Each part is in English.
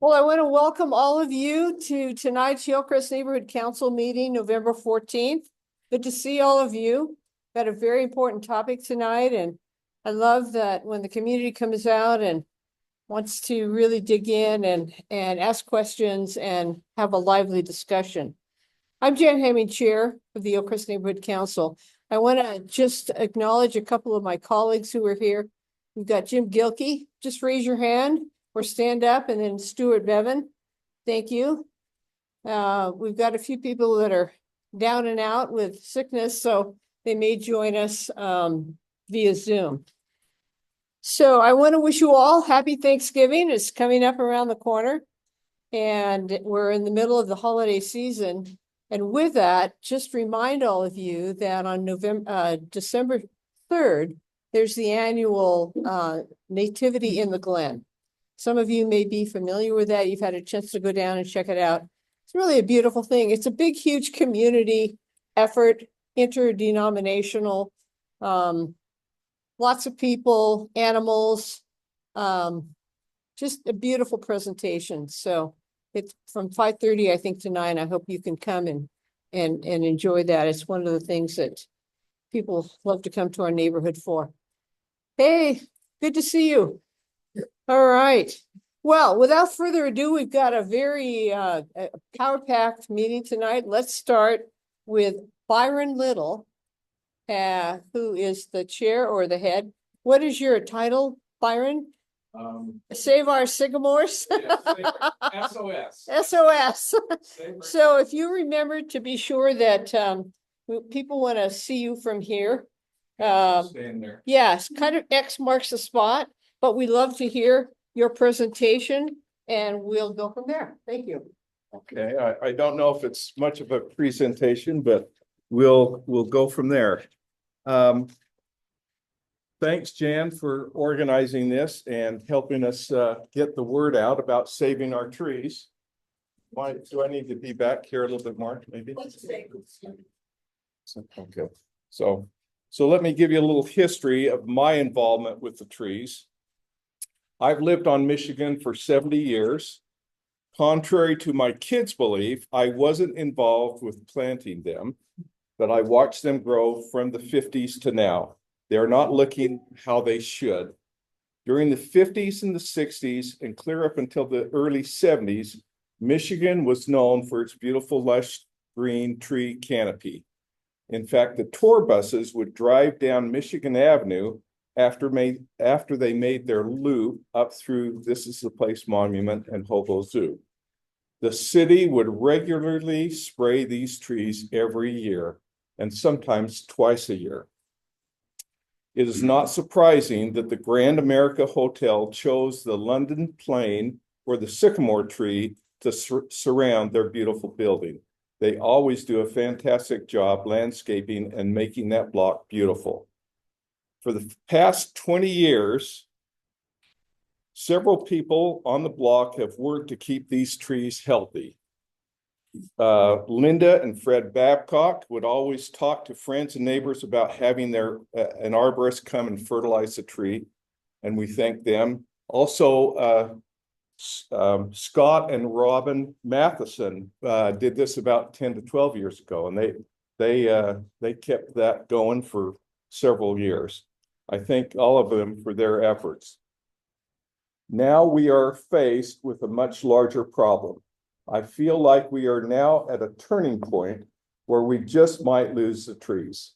Well, I want to welcome all of you to tonight's Hillcrest Neighborhood Council meeting, November 14th. Good to see all of you. Got a very important topic tonight, and I love that when the community comes out and wants to really dig in and ask questions and have a lively discussion. I'm Jan Hemming, Chair of the Hillcrest Neighborhood Council. I want to just acknowledge a couple of my colleagues who are here. We've got Jim Gilkey. Just raise your hand or stand up, and then Stuart Bevan. Thank you. We've got a few people that are down and out with sickness, so they may join us via Zoom. So I want to wish you all happy Thanksgiving. It's coming up around the corner, and we're in the middle of the holiday season. And with that, just remind all of you that on December 3rd, there's the annual Nativity in the Glen. Some of you may be familiar with that. You've had a chance to go down and check it out. It's really a beautiful thing. It's a big, huge community effort, interdenominational, lots of people, animals, just a beautiful presentation. So it's from 5:30, I think, to 9. I hope you can come and enjoy that. It's one of the things that people love to come to our neighborhood for. Hey, good to see you. All right. Well, without further ado, we've got a very power-packed meeting tonight. Let's start with Byron Little, who is the chair or the head. What is your title, Byron? Save Our Sycamores? Yes, SOS. SOS. So if you remember to be sure that people want to see you from here. Stand there. Yes, kind of X marks the spot. But we love to hear your presentation, and we'll go from there. Thank you. Okay, I don't know if it's much of a presentation, but we'll go from there. Thanks, Jan, for organizing this and helping us get the word out about saving our trees. Do I need to be back here a little bit more, maybe? Okay, so let me give you a little history of my involvement with the trees. I've lived on Michigan for 70 years. Contrary to my kids' belief, I wasn't involved with planting them, but I watched them grow from the 50s to now. They're not looking how they should. During the 50s and the 60s, and clear up until the early 70s, Michigan was known for its beautiful lush green tree canopy. In fact, the tour buses would drive down Michigan Avenue after they made their loop up through This Is the Place Monument and Hobo Zoo. The city would regularly spray these trees every year, and sometimes twice a year. It is not surprising that the Grand America Hotel chose the London plane or the sycamore tree to surround their beautiful building. They always do a fantastic job landscaping and making that block beautiful. For the past 20 years, several people on the block have worked to keep these trees healthy. Linda and Fred Babcock would always talk to friends and neighbors about having an arborist come and fertilize the tree, and we thank them. Also, Scott and Robin Matheson did this about 10 to 12 years ago, and they kept that going for several years. I thank all of them for their efforts. Now we are faced with a much larger problem. I feel like we are now at a turning point where we just might lose the trees,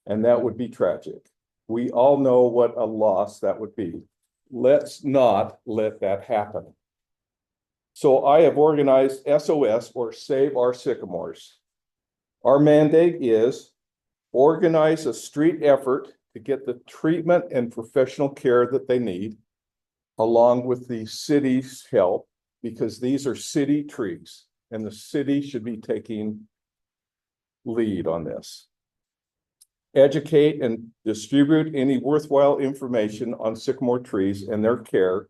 and that would be tragic. We all know what a loss that would be. Let's not let that happen. So I have organized SOS, or Save Our Sycamores. Our mandate is organize a street effort to get the treatment and professional care that they need, along with the city's help, because these are city trees and the city should be taking lead on this. Educate and distribute any worthwhile information on sycamore trees and their care,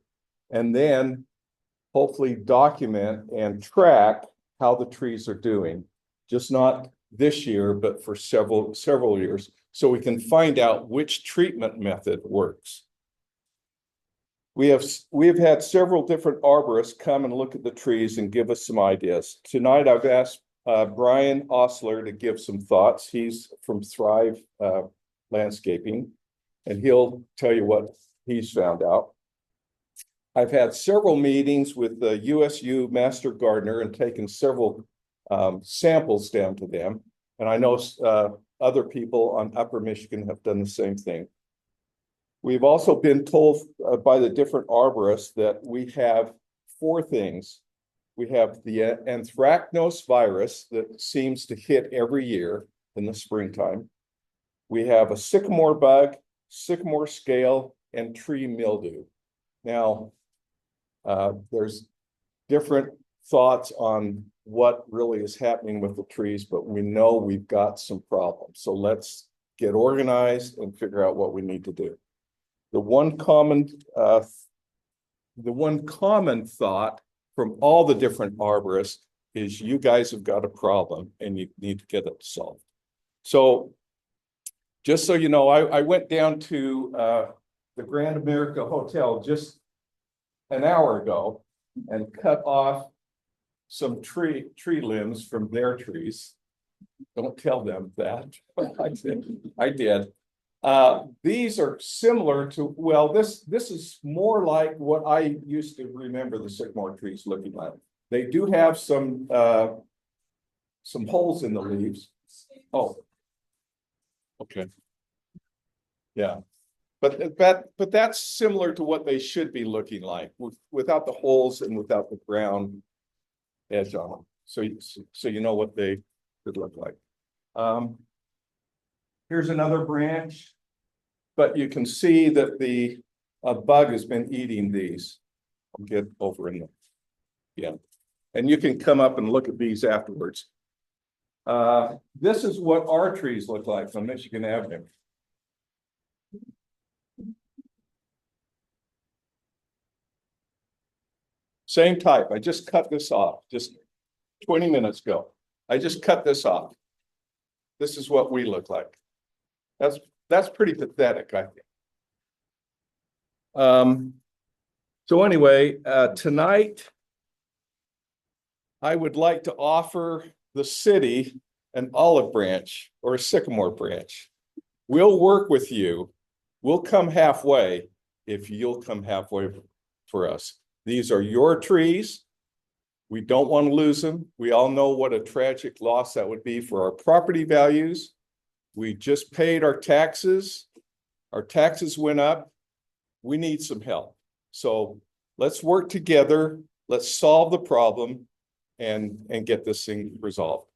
and then hopefully document and track how the trees are doing, just not this year, but for several years, so we can find out which treatment method works. We have had several different arborists come and look at the trees and give us some ideas. Tonight, I've asked Brian Osler to give some thoughts. He's from Thrive Landscaping, and he'll tell you what he's found out. I've had several meetings with the USU Master Gardener and taken several samples down to them. And I know other people on Upper Michigan have done the same thing. We've also been told by the different arborists that we have 4 things. We have the anthracnose virus that seems to hit every year in the springtime. We have a sycamore bug, sycamore scale, and tree mildew. Now, there's different thoughts on what really is happening with the trees, but we know we've got some problems. So let's get organized and figure out what we need to do. The one common thought from all the different arborists is you guys have got a problem and you need to get it solved. So just so you know, I went down to the Grand America Hotel just an hour ago and cut off some tree limbs from their trees. Don't tell them that, but I did. These are similar to, well, this is more like what I used to remember the sycamore trees looking like. They do have some holes in the leaves. Oh, okay. Yeah, but that's similar to what they should be looking like without the holes and without the brown edge on them. So you know what they could look like. Here's another branch, but you can see that the bug has been eating these. I'll get over in them. Yeah, and you can come up and look at these afterwards. This is what our trees look like on Michigan Avenue. Same type. I just cut this off just 20 minutes ago. I just cut this off. This is what we look like. That's pretty pathetic, I think. So anyway, tonight, I would like to offer the city an olive branch or a sycamore branch. We'll work with you. We'll come halfway if you'll come halfway for us. These are your trees. We don't want to lose them. We all know what a tragic loss that would be for our property values. We just paid our taxes. Our taxes went up. We need some help. So let's work together. Let's solve the problem and get this thing resolved.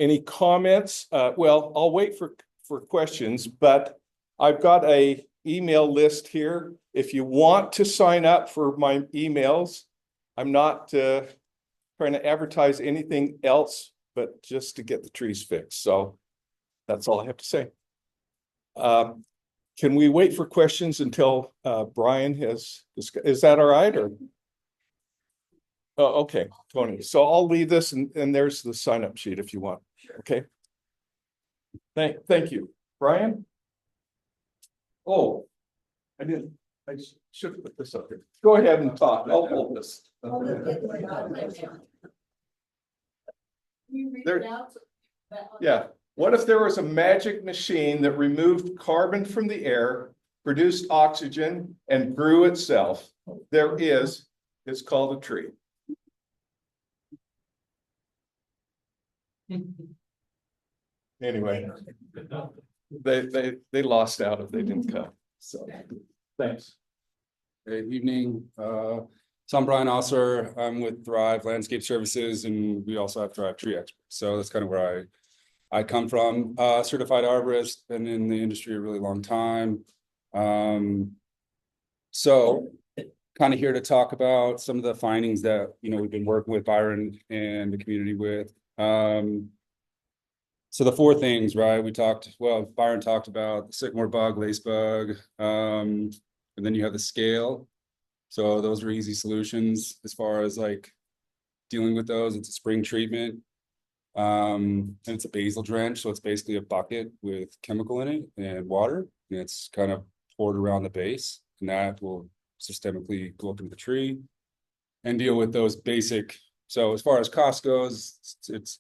Any comments? Well, I'll wait for questions, but I've got an email list here. If you want to sign up for my emails, I'm not trying to advertise anything else, but just to get the trees fixed. So that's all I have to say. Can we wait for questions until Brian has, is that all right? Or? Oh, okay, Tony. So I'll leave this and there's the sign up sheet if you want. Sure. Okay. Thank you. Brian? Oh, I should have put this up here. Go ahead and talk. I'll hold this. Yeah. What if there was a magic machine that removed carbon from the air, produced oxygen, and grew itself? There is. It's called a tree. Anyway, they lost out if they didn't come. So thanks. Good evening. So I'm Brian Osler. I'm with Thrive Landscape Services, and we also have Thrive Tree Experts. So that's kind of where I come from. Certified arborist, been in the industry a really long time. So kind of here to talk about some of the findings that we've been working with Byron and the community with. So the 4 things, right? Byron talked about the sycamore bug, lace bug, and then you have the scale. So those are easy solutions as far as like dealing with those. It's a spring treatment. And it's a basil drench. So it's basically a bucket with chemical in it and water. And it's kind of poured around the base. and that will systemically go up into the tree and deal with those basic. So as far as cost goes, it's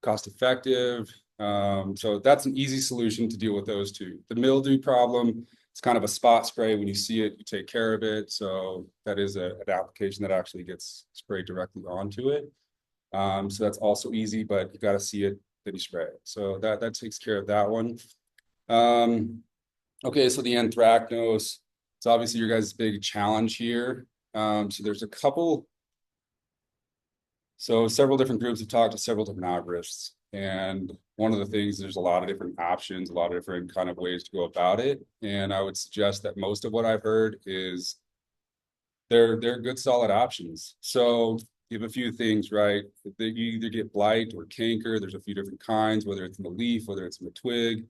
cost effective. So that's an easy solution to deal with those two. The mildew problem, it's kind of a spot spray. When you see it, you take care of it. So that is an application that actually gets sprayed directly onto it. So that's also easy, but you got to see it, then you spray it. So that takes care of that one. Okay, so the anthracnose. It's obviously your guys' big challenge here. So there's a couple. So several different groups have talked to several different arborists. And one of the things, there's a lot of different options, a lot of different kind of ways to go about it. And I would suggest that most of what I've heard is they're good, solid options. So you have a few things, right? You either get blight or canker. There's a few different kinds, whether it's in the leaf, whether it's in the twig.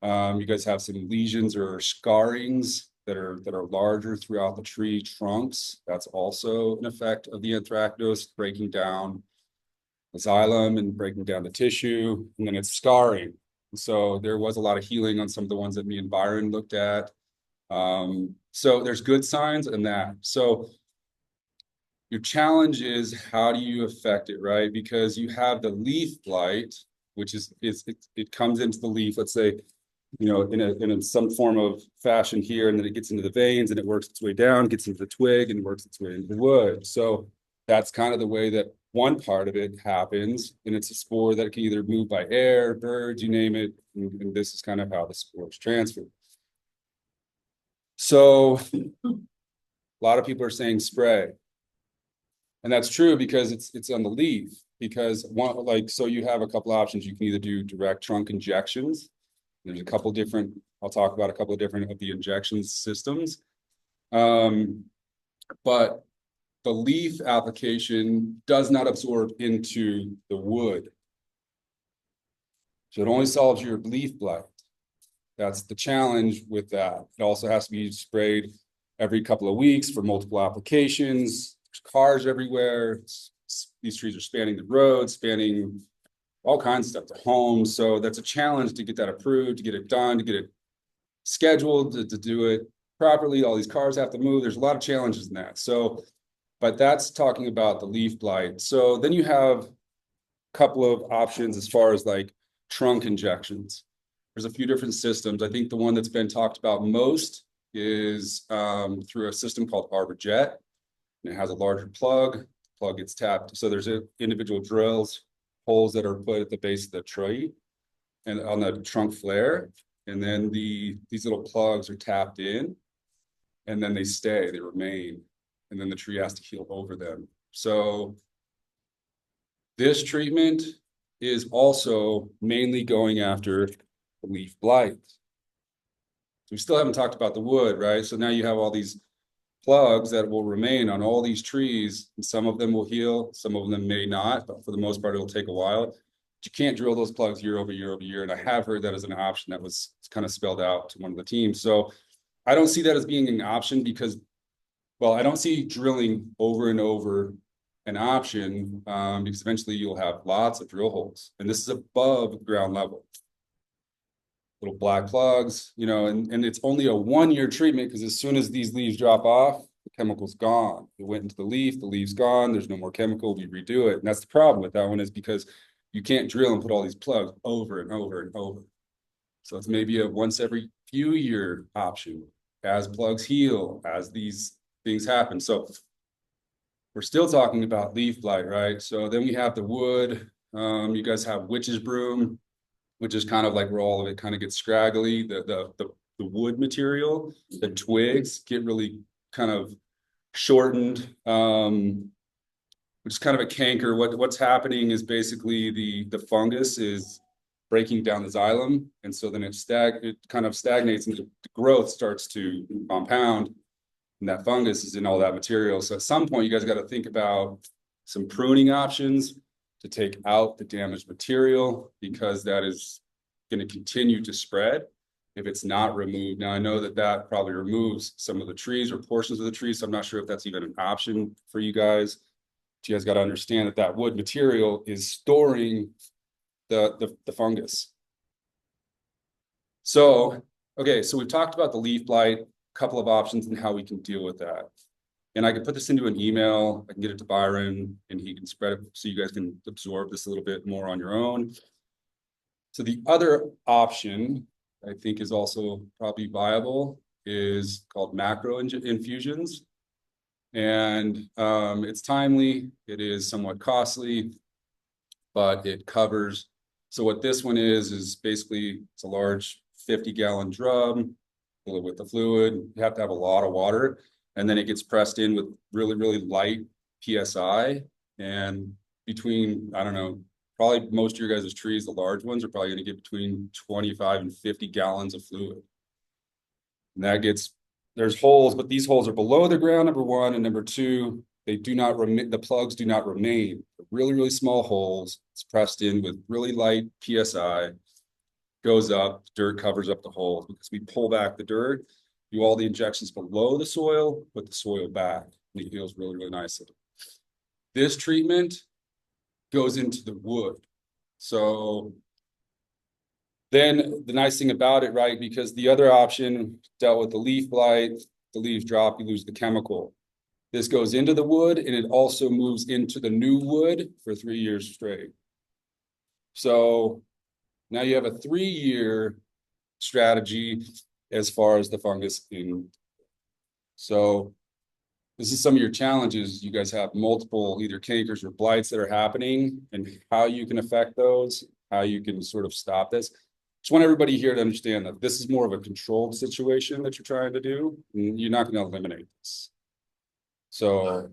You guys have some lesions or scarrings that are larger throughout the tree trunks. That's also an effect of the anthracnose, breaking down the xylem and breaking down the tissue, and then it's scarring. So there was a lot of healing on some of the ones that me and Byron looked at. So there's good signs in that. So your challenge is, how do you affect it, right? Because you have the leaf blight, which is it comes into the leaf, let's say, you know, in some form of fashion here, and then it gets into the veins and it works its way down, gets into the twig and works its way into the wood. So that's kind of the way that one part of it happens. And it's a spore that can either move by air, birds, you name it. And this is kind of how the spore is transferred. So a lot of people are saying spray. And that's true because it's on the leaf. Because so you have a couple options. You can either do direct trunk injections. There's a couple different, I'll talk about a couple of different of the injection systems. But the leaf application does not absorb into the wood. So it only solves your leaf blight. That's the challenge with that. It also has to be sprayed every couple of weeks for multiple applications. There's cars everywhere. These trees are spanning the road, spanning all kinds of stuff, the homes. So that's a challenge to get that approved, to get it done, to get it scheduled, to do it properly. All these cars have to move. There's a lot of challenges in that. So, but that's talking about the leaf blight. So then you have a couple of options as far as like trunk injections. There's a few different systems. I think the one that's been talked about most is through a system called ArborJet. And it has a larger plug. The plug gets tapped. So there's individual drills, holes that are put at the base of the tree and on the trunk flare. And then these little plugs are tapped in, and then they remain. And then the tree has to heal over them. So this treatment is also mainly going after leaf blight. We still haven't talked about the wood, right? So now you have all these plugs that will remain on all these trees, and some of them will heal, some of them may not, but for the most part, it'll take a while. But you can't drill those plugs year over year over year. And I have heard that as an option that was kind of spelled out to one of the teams. So I don't see that as being an option because, well, I don't see drilling over and over an option because eventually you'll have lots of drill holes. And this is above ground level. Little black plugs, you know, and it's only a 1-year treatment because as soon as these leaves drop off, the chemical's gone. It went into the leaf's gone, there's no more chemical, we redo it. And that's the problem with that one, is because you can't drill and put all these plugs over and over and over. So it's maybe a once every few year option as plugs heal, as these things happen. So we're still talking about leaf blight, right? So then we have the wood. You guys have witch's broom, which is kind of like where all of it kind of gets scraggly. The wood material, the twigs get really kind of shortened, which is kind of a canker. What's happening is basically the fungus is breaking down the xylem, and so then it kind of stagnates, and the growth starts to compound, and that fungus is in all that material. So at some point, you guys got to think about some pruning options to take out the damaged material, because that is going to continue to spread if it's not removed. Now, I know that probably removes some of the trees or portions of the trees, so I'm not sure if that's even an option for you guys. But you guys got to understand that wood material is storing the fungus. So, okay, so we've talked about the leaf blight. couple of options and how we can deal with that. And I can put this into an email, I can get it to Byron, and he can spread it so you guys can absorb this a little bit more on your own. So the other option I think is also probably viable is called macro infusions. And it's timely, it is somewhat costly, but it covers. So what this one is basically it's a large 50-gallon drum, fill it with the fluid. You have to have a lot of water, and then it gets pressed in with really, really light PSI. And between, I don't know, probably most of your guys' trees, the large ones, are probably going to get between 25 and 50 gallons of fluid. And that gets, there's holes, but these holes are below the ground, number one, and number two, they do not remain, the plugs do not remain. They're really, really small holes. It's pressed in with really light PSI, goes up, dirt covers up the holes because we pull back the dirt, do all the injections below the soil, put the soil back, and it heals really, really nicely. This treatment goes into the wood. So then the nice thing about it, right, because the other option dealt with the leaf blight, the leaves drop, you lose the chemical. This goes into the wood, and it also moves into the new wood for 3 years straight. So now you have a 3-year strategy as far as the fungus in. So this is some of your challenges. You guys have multiple either cankers or blights that are happening, and how you can affect those, how you can sort of stop this. Just want everybody here to understand that this is more of a controlled situation that you're trying to do, and you're not going to eliminate this. So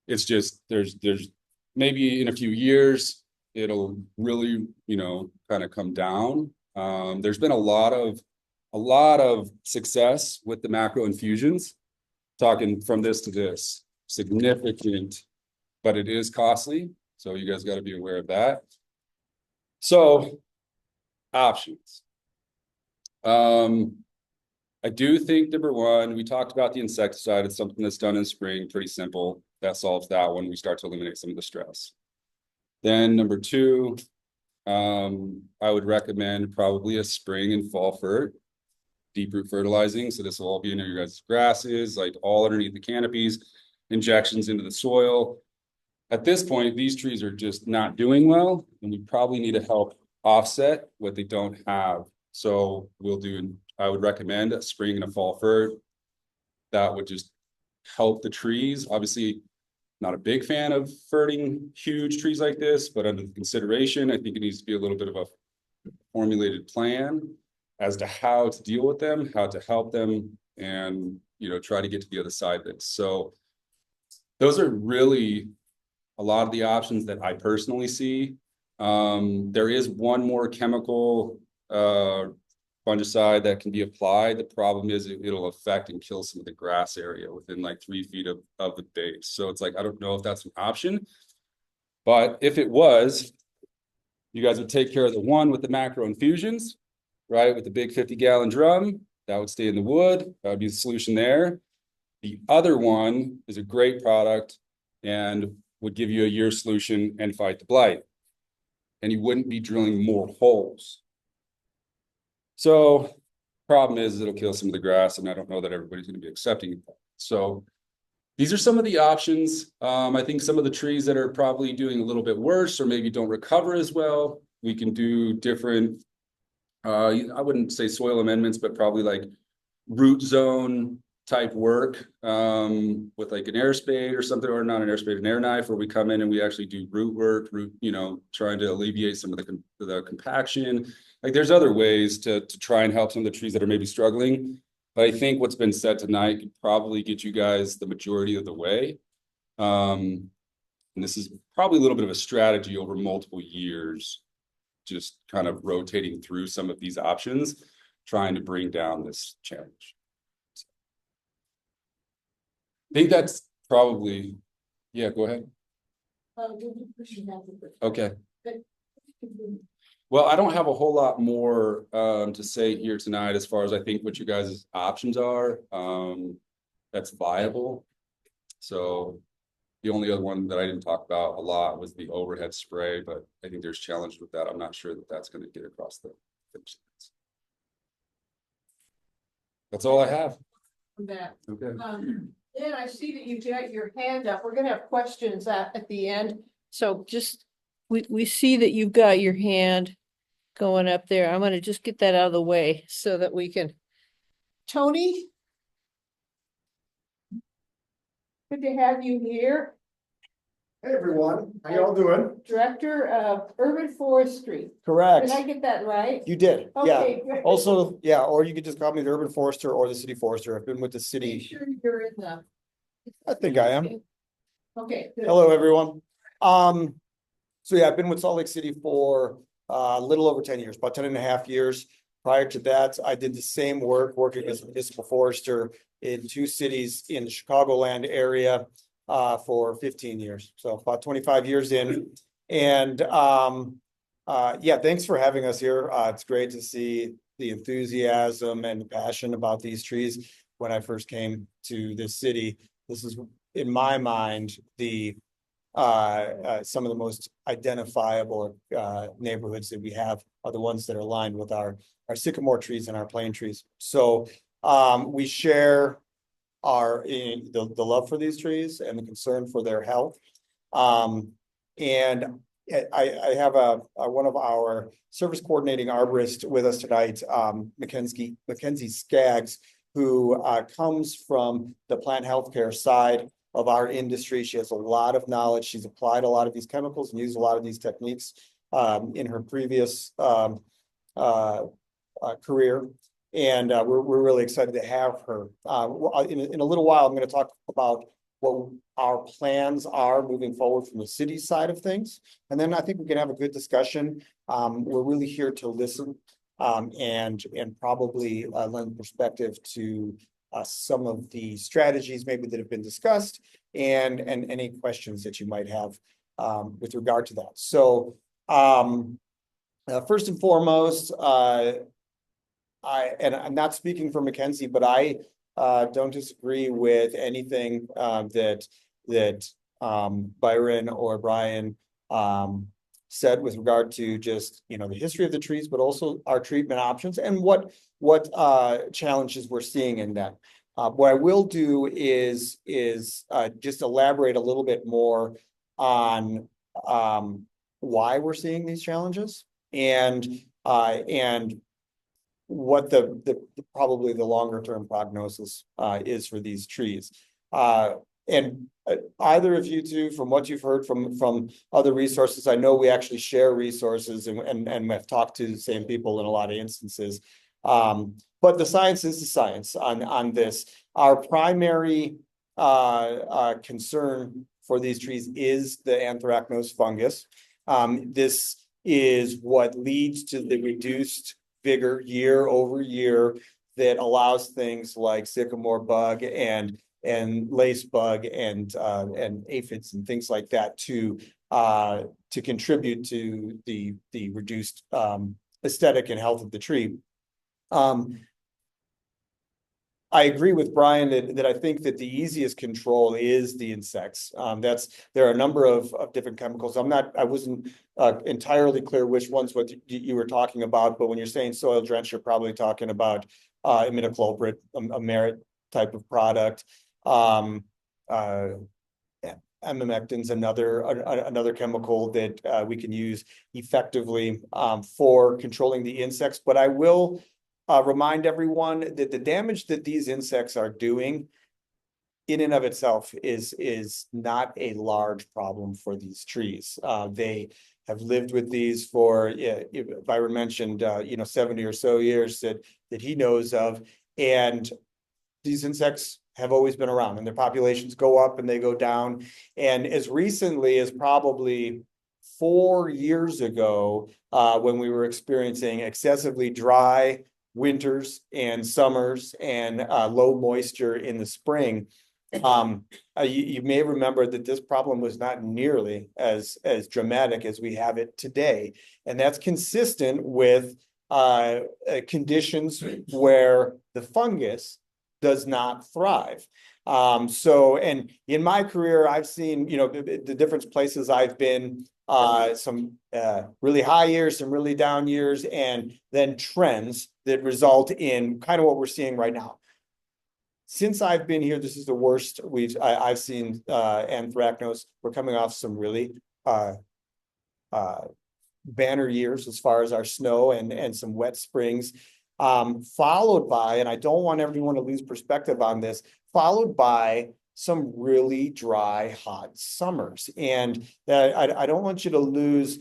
it's just, there's maybe in a few years, it'll really, you know, kind of come down. There's been a lot of success with the macro infusions, talking from this to this, significant, but it is costly. So you guys got to be aware of that. So options. I do think number one, we talked about the insecticide. It's something that's done in spring, pretty simple. That solves that one. We start to eliminate some of the stress. Then number two, I would recommend probably a spring and fall fert, deep root fertilizing. So this will all be in your guys' grasses, like all underneath the canopies, injections into the soil. At this point, these trees are just not doing well, and we probably need to help offset what they don't have. So I would recommend a spring and a fall fert. That would just help the trees. Obviously, not a big fan of ferting huge trees like this, but under consideration, I think it needs to be a little bit of a formulated plan as to how to deal with them, how to help them, and, you know, try to get to the other side of this. So those are really a lot of the options that I personally see. There is one more chemical fungicide that can be applied. The problem is it'll affect and kill some of the grass area within like 3 feet of the base. So it's like, I don't know if that's an option, but if it was, you guys would take care of the one with the macro infusions, right? With the big 50-gallon drum, that would stay in the wood. That would be the solution there. The other one is a great product and would give you a year solution and fight the blight. And you wouldn't be drilling more holes. So problem is it'll kill some of the grass, and I don't know that everybody's going to be accepting it. So these are some of the options. I think some of the trees that are probably doing a little bit worse or maybe don't recover as well, we can do different, I wouldn't say soil amendments, but probably like root zone type work with like an air spade or something, or not an air spade, an air knife, where we come in and we actually do root work, you know, trying to alleviate some of the compaction. Like there's other ways to try and help some of the trees that are maybe struggling. But I think what's been said tonight could probably get you guys the majority of the way. And this is probably a little bit of a strategy over multiple years, just kind of rotating through some of these options, trying to bring down this challenge. I think that's probably, yeah, go ahead. Okay. Well, I don't have a whole lot more to say here tonight as far as I think what you guys' options are. That's viable. So the only other one that I didn't talk about a lot was the overhead spray, but I think there's challenges with that. I'm not sure that that's going to get across the finish lines. That's all I have. That. Okay. Then I see that you got your hand up. We're gonna have questions at the end. So just, we see that you've got your hand going up there. I'm gonna just get that out of the way so that we can. Tony? Good to have you here, Hey everyone, how y'all doing? Director of Urban Forestry. Correct. Did I get that right? You did, yeah. Okay, great. Also, yeah, or you could just call me the urban forester or the city forester. I've been with the Make city. sure you're in the. I think I am. Okay. Good. Hello, everyone. So yeah, I've been with Salt Lake City for a little over 10 years, about 10 and a half years. Prior to that, I did the same work, working as a municipal forester in 2 cities in the Chicagoland area for 15 years. So about 25 years in. And yeah, thanks for having us here. It's great to see the enthusiasm and the passion about these trees. When I first came to this city, this is, in my mind, the some of the most identifiable neighborhoods that we have are the ones that are lined with our sycamore trees and our plane trees. So we share the love for these trees and the concern for their health. And I have one of our service coordinating arborists with us tonight, Mackenzie Skaggs, who comes from the plant healthcare side of our industry. She has a lot of knowledge. She's applied a lot of these chemicals and used a lot of these techniques in her previous career. And we're really excited to have her. In a little while, I'm going to talk about what our plans are moving forward from the city side of things. And then I think we can have a good discussion. We're really here to listen and probably lend perspective to some of the strategies maybe that have been discussed and any questions that you might have with regard to that. So first and foremost, I'm not speaking for Mackenzie, but I don't disagree with anything that Byron or Brian said with regard to just, the history of the trees, but also our treatment options and what challenges we're seeing in that. What I will do is just elaborate a little bit more on why we're seeing these challenges and what the probably the longer term prognosis is for these trees. And either of you two, from what you've heard from other resources, I know we actually share resources and have talked to the same people in a lot of instances. But the science is the science on this. Our primary concern for these trees is the anthracnose fungus. This is what leads to the reduced vigor year over year that allows things like sycamore bug and lace bug and aphids and things like that to contribute to the reduced aesthetic and health of the tree. I agree with Brian that I think that the easiest control is the insects. There are a number of different chemicals. I wasn't entirely clear which ones what you were talking about, but when you're saying soil drench, you're probably talking about imidacloprid, a merit type of product. Amamectin's another chemical that we can use effectively for controlling the insects. But I will remind everyone that the damage that these insects are doing in and of itself is not a large problem for these trees. They have lived with these for, Byron mentioned, 70 or so years that he knows of. And these insects have always been around and their populations go up and they go down. And as recently as probably 4 years ago, when we were experiencing excessively dry winters and summers and low moisture in the spring, you may remember that this problem was not nearly as dramatic as we have it today. And that's consistent with conditions where the fungus does not thrive. And in my career, I've seen, the different places I've been, some really high years, some really down years, and then trends that result in kind of what we're seeing right now. since I've been here, this is the worst I've seen anthracnose. We're coming off some really banner years as far as our snow and some wet springs, followed by, and I don't want everyone to lose perspective on this, followed by some really dry, hot summers. And I don't want you to lose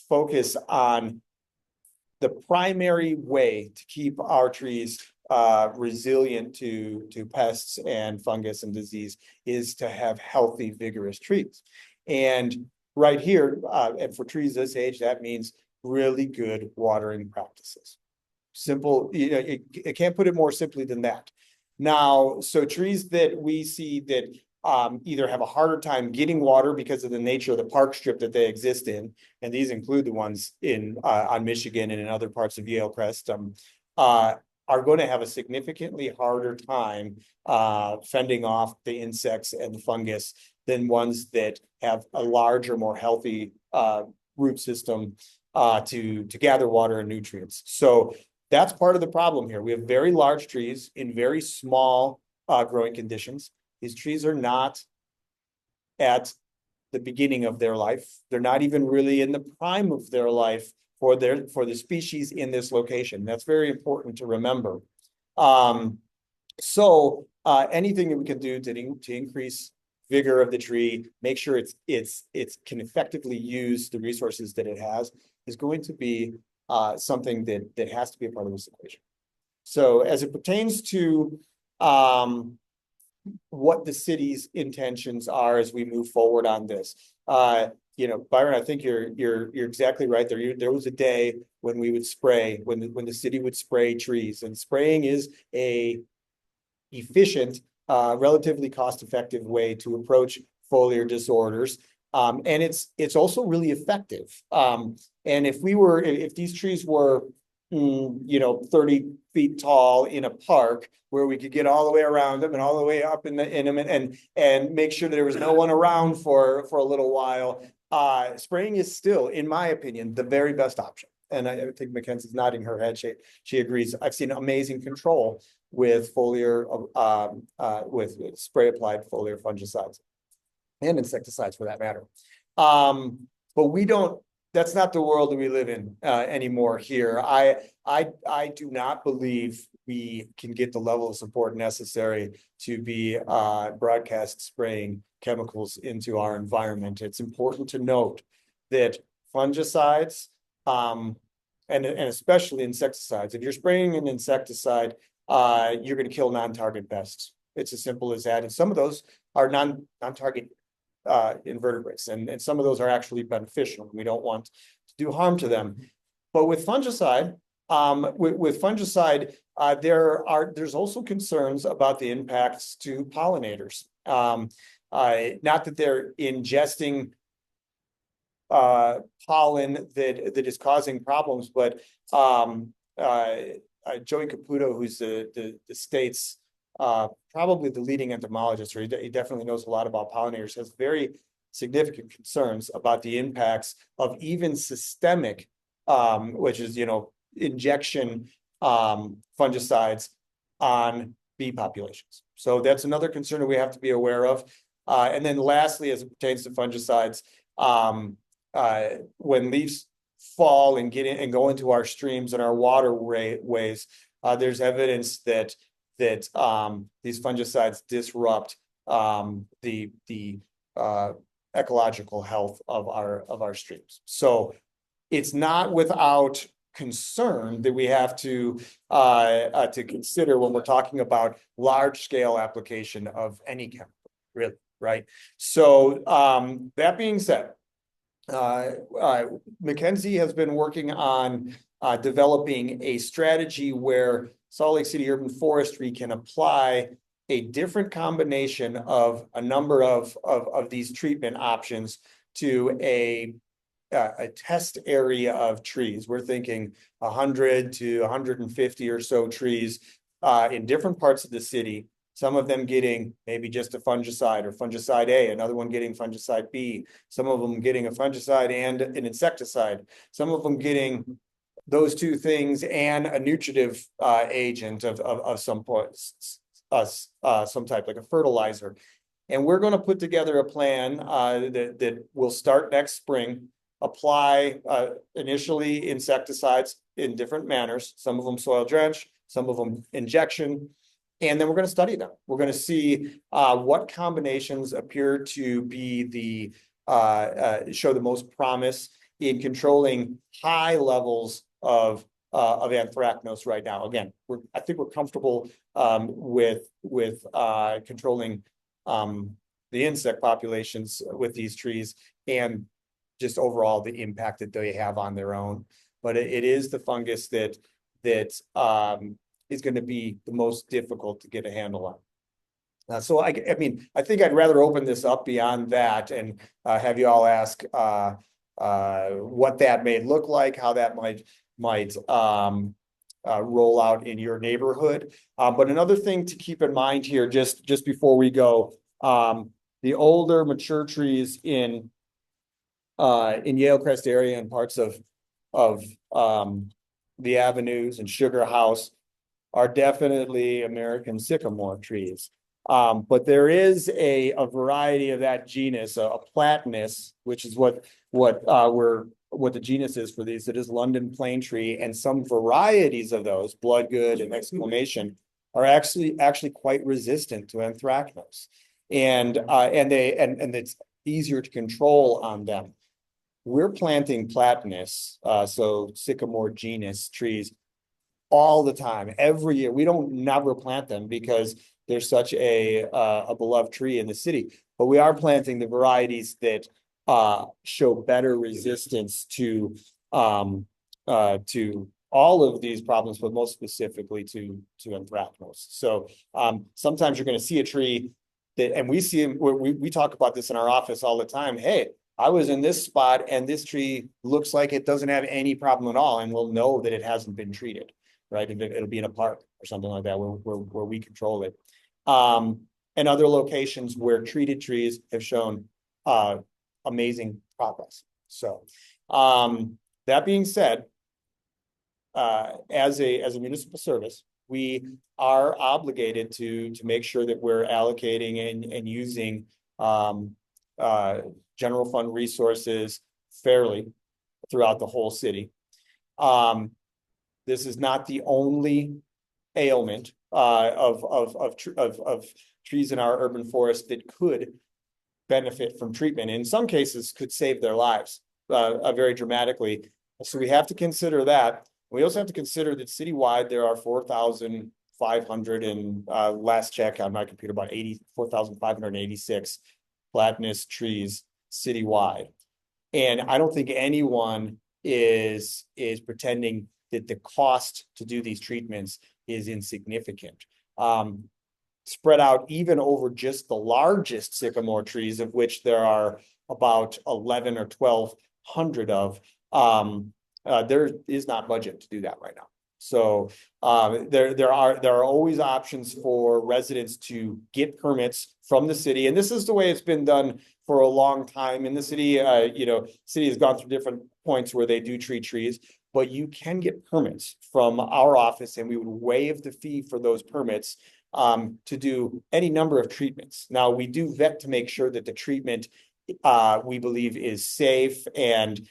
focus on the primary way to keep our trees resilient to pests and fungus and disease is to have healthy, vigorous trees. And right here, and for trees this age, that means really good watering practices. Simple, you know, I can't put it more simply than that. Now, so trees that we see that either have a harder time getting water because of the nature of the park strip that they exist in, and these include the ones in on Michigan and in other parts of Yale Crest, are going to have a significantly harder time fending off the insects and the fungus than ones that have a larger, more healthy root system to gather water and nutrients. So that's part of the problem here. We have very large trees in very small growing conditions. These trees are not at the beginning of their life. They're not even really in the prime of their life for the species in this location. That's very important to remember. So anything that we can do to increase vigor of the tree, make sure it can effectively use the resources that it has, is going to be something that has to be a part of this equation. So as it pertains to what the city's intentions are as we move forward on this, you know, Byron, I think you're exactly right. There was a day when we would spray, when the city would spray trees, and spraying is a efficient, relatively cost-effective way to approach foliar disorders. And it's also really effective. And if these trees were, you know, 30 feet tall in a park where we could get all the way around them and all the way up in them and make sure that there was no one around for a little while, spraying is still, in my opinion, the very best option. And I think Mackenzie's nodding her head. She agrees. I've seen amazing control with foliar, with spray applied foliar fungicides and insecticides for that matter. But we don't, that's not the world that we live in anymore here. I do not believe we can get the level of support necessary to be broadcast spraying chemicals into our environment. It's important to note that fungicides, and especially insecticides, if you're spraying an insecticide, you're going to kill non-target pests. It's as simple as that. And some of those are non-target invertebrates, and some of those are actually beneficial. We don't want to do harm to them. But with fungicide, there's also concerns about the impacts to pollinators. Not that they're ingesting pollen that is causing problems, but Joey Caputo, who's the state's probably the leading entomologist, or he definitely knows a lot about pollinators, has very significant concerns about the impacts of even systemic, which is, you know, injection fungicides on bee populations. So that's another concern that we have to be aware of. And then lastly, as it pertains to fungicides, when leaves fall and get in and go into our streams and our waterways, there's evidence that these fungicides disrupt the ecological health of our streams. So it's not without concern that we have to consider when we're talking about large scale application of any chemical, really, right? So that being said, Mackenzie has been working on developing a strategy where Salt Lake City Urban Forestry can apply a different combination of a number of these treatment options to a test area of trees. We're thinking 100 to 150 or so trees in different parts of the city. Some of them getting maybe just a fungicide or fungicide A, another one getting fungicide B, some of them getting a fungicide and an insecticide, some of them getting those two things and a nutritive agent of some point, some type, like a fertilizer. And we're going to put together a plan that will start next spring, apply initially insecticides in different manners, some of them soil drench, some of them injection. And then we're going to study them. We're going to see what combinations appear to be the show the most promise in controlling high levels of anthracnose right now. Again, I think we're comfortable with controlling the insect populations with these trees and just overall the impact that they have on their own. But it is the fungus that is going to be the most difficult to get a handle on. So I mean, I think I'd rather open this up beyond that and have you all ask what that may look like, how that might roll out in your neighborhood. But another thing to keep in mind here, just before we go, the older mature trees in Yale Crest area and parts of the avenues and Sugar House are definitely American sycamore trees. But there is a variety of that genus, a platanus, which is what the genus is for these. It is London plane tree, and some varieties of those, Bloodgood and Exclamation, are actually quite resistant to anthracnose, and it's easier to control on them. We're planting platanus, so sycamore genus trees, all the time, every year. We don't never plant them because they're such a beloved tree in the city, but we are planting the varieties that show better resistance to all of these problems, but most specifically to anthracnose. So sometimes you're going to see a tree that, and we see them, we talk about this in our office all the time. Hey, I was in this spot and this tree looks like it doesn't have any problem at all, and we'll know that it hasn't been treated, right? It'll be in a park or something like that where we control it. And other locations where treated trees have shown amazing progress. So that being said, as a municipal service, we are obligated to make sure that we're allocating and using general fund resources fairly throughout the whole city. This is not the only ailment of trees in our urban forest that could benefit from treatment. In some cases, could save their lives very dramatically. So we have to consider that. We also have to consider that citywide there are 4,500 and last check on my computer about 4,586 platanus trees citywide, and I don't think anyone is pretending that the cost to do these treatments is insignificant. Spread out even over just the largest sycamore trees, of which there are about 11 or 1,200 of, there is not budget to do that right now. So there are always options for residents to get permits from the city, and this is the way it's been done for a long time in the city. City has gone through different points where they do treat trees, but you can get permits from our office, and we would waive the fee for those permits to do any number of treatments. Now, we do vet to make sure that the treatment we believe is safe and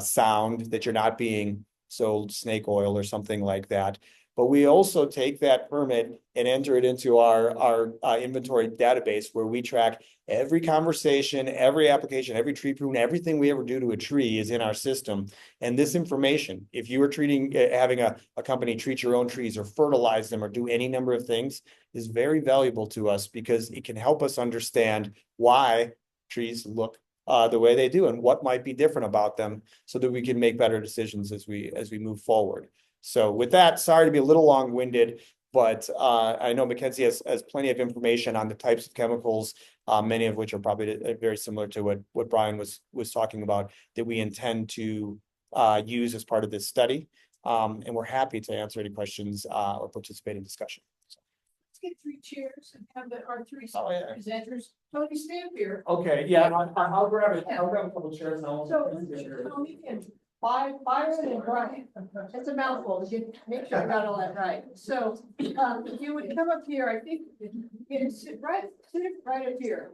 sound, that you're not being sold snake oil or something like that. But we also take that permit and enter it into our inventory database, where we track every conversation, every application, every tree prune, everything we ever do to a tree is in our system. And this information, if you are having a company treat your own trees or fertilize them or do any number of things, is very valuable to us, because it can help us understand why trees look the way they do and what might be different about them, so that we can make better decisions as we move forward. So with that, sorry to be a little long-winded, but I know Mackenzie has plenty of information on the types of chemicals, many of which are probably very similar to what Brian was talking about, that we intend to use as part of this study. And we're happy to answer any questions or participate in discussion. Let's get 3 chairs and have our 3 yeah. presenters. Tony, stand here. Okay, yeah, I'll grab it. I'll grab a couple chairs and I'll. So, Tony, and Byron and Brian. It's a mouthful. You make sure I got all that right. So, if you would come up here, I think, sit right up here.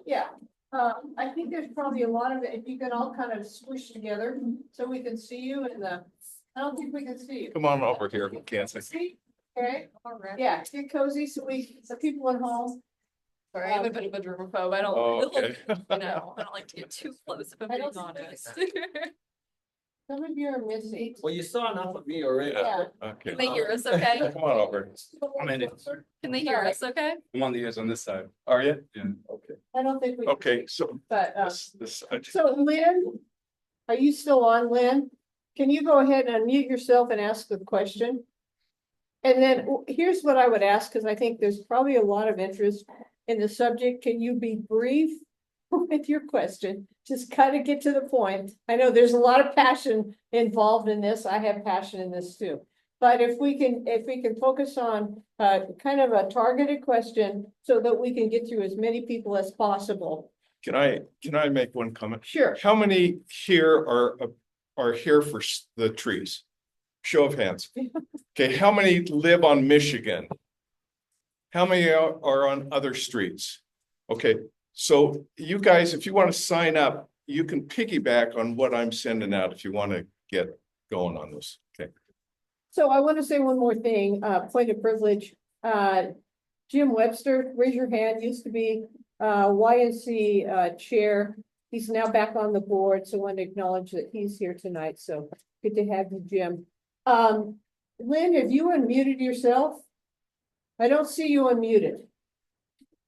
Yeah. I think there's probably a lot of it, if you can all kind of squish together, so we can see you in the, I don't think we can see you. Come on over here, Kansas. See? Okay, yeah, get cozy, so people at home. Sorry, I'm a bit of a germaphobe. I don't, Oh, okay. I don't like to get too close, if I'm I being don't- honest. Some of you are missing. Well, you saw enough of me already. Yeah. Okay. Can they hear us okay? Come on over. I'm in it. Can they hear us okay? I'm on the edge on this side. Are you? Yeah. Okay. I don't think we. Okay, so But, this, so Lynn, are you still on, Lynn? Can you go ahead and unmute yourself and ask the question? And then here's what I would ask, because I think there's probably a lot of interest in the subject. Can you be brief with your question? Just kind of get to the point. I know there's a lot of passion involved in this. I have passion in this too. But if we can focus on kind of a targeted question so that we can get through as many people as possible. can I make one comment? Sure. How many here are here for the trees? Show of hands. Okay, how many live on Michigan? How many are on other streets? Okay, so you guys, if you want to sign up, you can piggyback on what I'm sending out if you want to get going on this. Okay. So I want to say one more thing, point of privilege. Jim Webster, raise your hand, used to be YNC chair. He's now back on the board, so I want to acknowledge that he's here tonight. So good to have you, Jim. Lynn, have you unmuted yourself? I don't see you unmuted.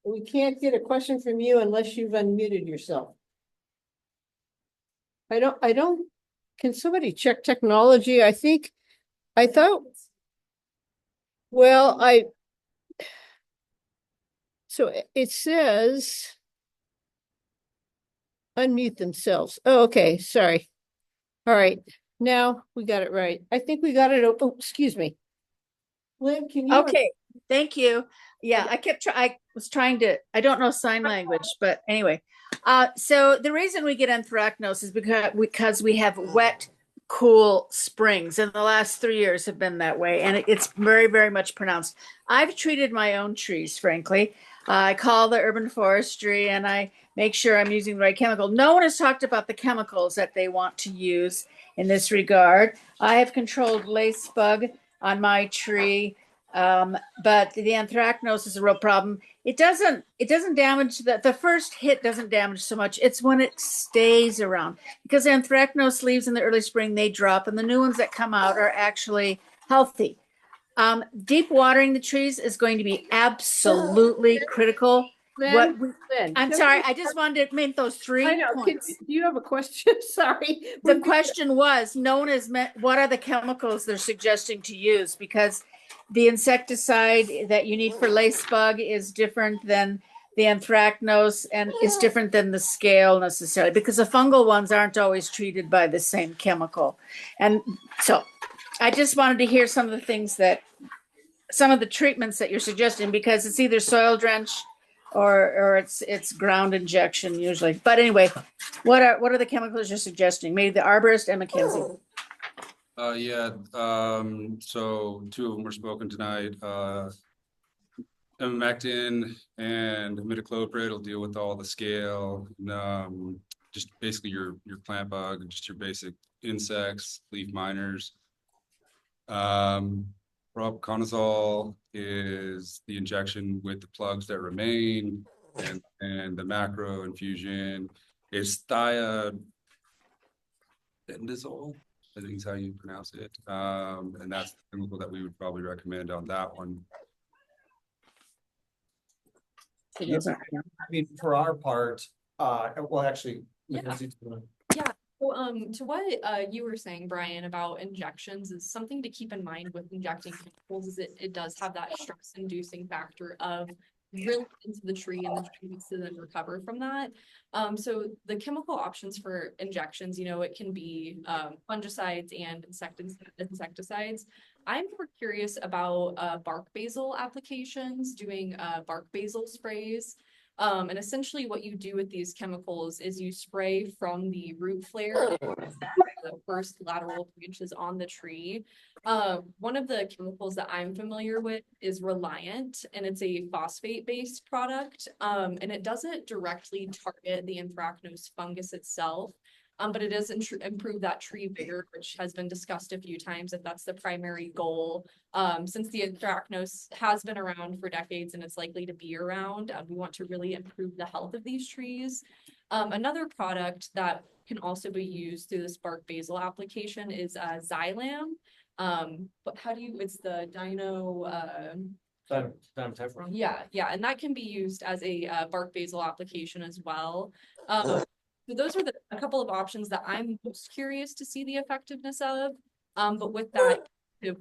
We can't get a question from you unless you've unmuted yourself. I don't, can somebody check technology? I thought, well, so it says unmute themselves. Oh, okay, sorry. All right, now we got it right. I think we got it. Oh, excuse me. Lynn, can you? Okay, thank you. Yeah, I was trying to, I don't know sign language, but anyway. So the reason we get anthracnose is because we have wet, cool springs, and the last 3 years have been that way, and it's very, very much pronounced. I've treated my own trees, frankly. I call the urban forestry and I make sure I'm using the right chemical. No one has talked about the chemicals that they want to use in this regard. I have controlled lace bug on my tree, but the anthracnose is a real problem. It doesn't damage the first hit doesn't damage so much. It's when it stays around, because anthracnose leaves in the early spring, they drop, and the new ones that come out are actually healthy. Deep watering the trees is going to be absolutely critical. Lynn, I'm sorry, I just wanted to make those 3 I know. points. Do you have a question? Sorry. The question was, no one has met, what are the chemicals they're suggesting to use? Because the insecticide that you need for lace bug is different than the anthracnose, and is different than the scale necessarily, because the fungal ones aren't always treated by the same chemical. And so I just wanted to hear some of the things some of the treatments that you're suggesting, because it's either soil drench or it's ground injection usually. But anyway, what are the chemicals you're suggesting? Maybe the arborist and McKenzie. So 2 of them were spoken tonight. Ivermectin and imidacloprid will deal with all the scale, just basically your plant bug, just your basic insects, leaf miners. Propiconazole is the injection with the plugs that remain, and the macro infusion is thiabendazole, I think is how you pronounce it. And that's the chemical that we would probably recommend on that one. I mean, for our part, well, actually. Yeah. To what you were saying, Brian, about injections, is something to keep in mind with injecting chemicals is it does have that stress inducing factor of really into the tree, and the tree needs to then recover from that. So the chemical options for injections, it can be fungicides and insecticides. I'm more curious about bark basil applications, doing bark basil sprays. And essentially what you do with these chemicals is you spray from the root flare the first lateral branches on the tree. One of the chemicals that I'm familiar with is Reliant, and it's a phosphate-based product. And it doesn't directly target the anthracnose fungus itself. But it does improve that tree vigor, which has been discussed a few times, if that's the primary goal. Since the anthracnose has been around for decades and it's likely to be around, we want to really improve the health of these trees. Another product that can also be used through this bark basil application is Xylam. But how do you, it's the yeah, and that can be used as a bark basil application as well. So those are a couple of options that I'm most curious to see the effectiveness of. But with that,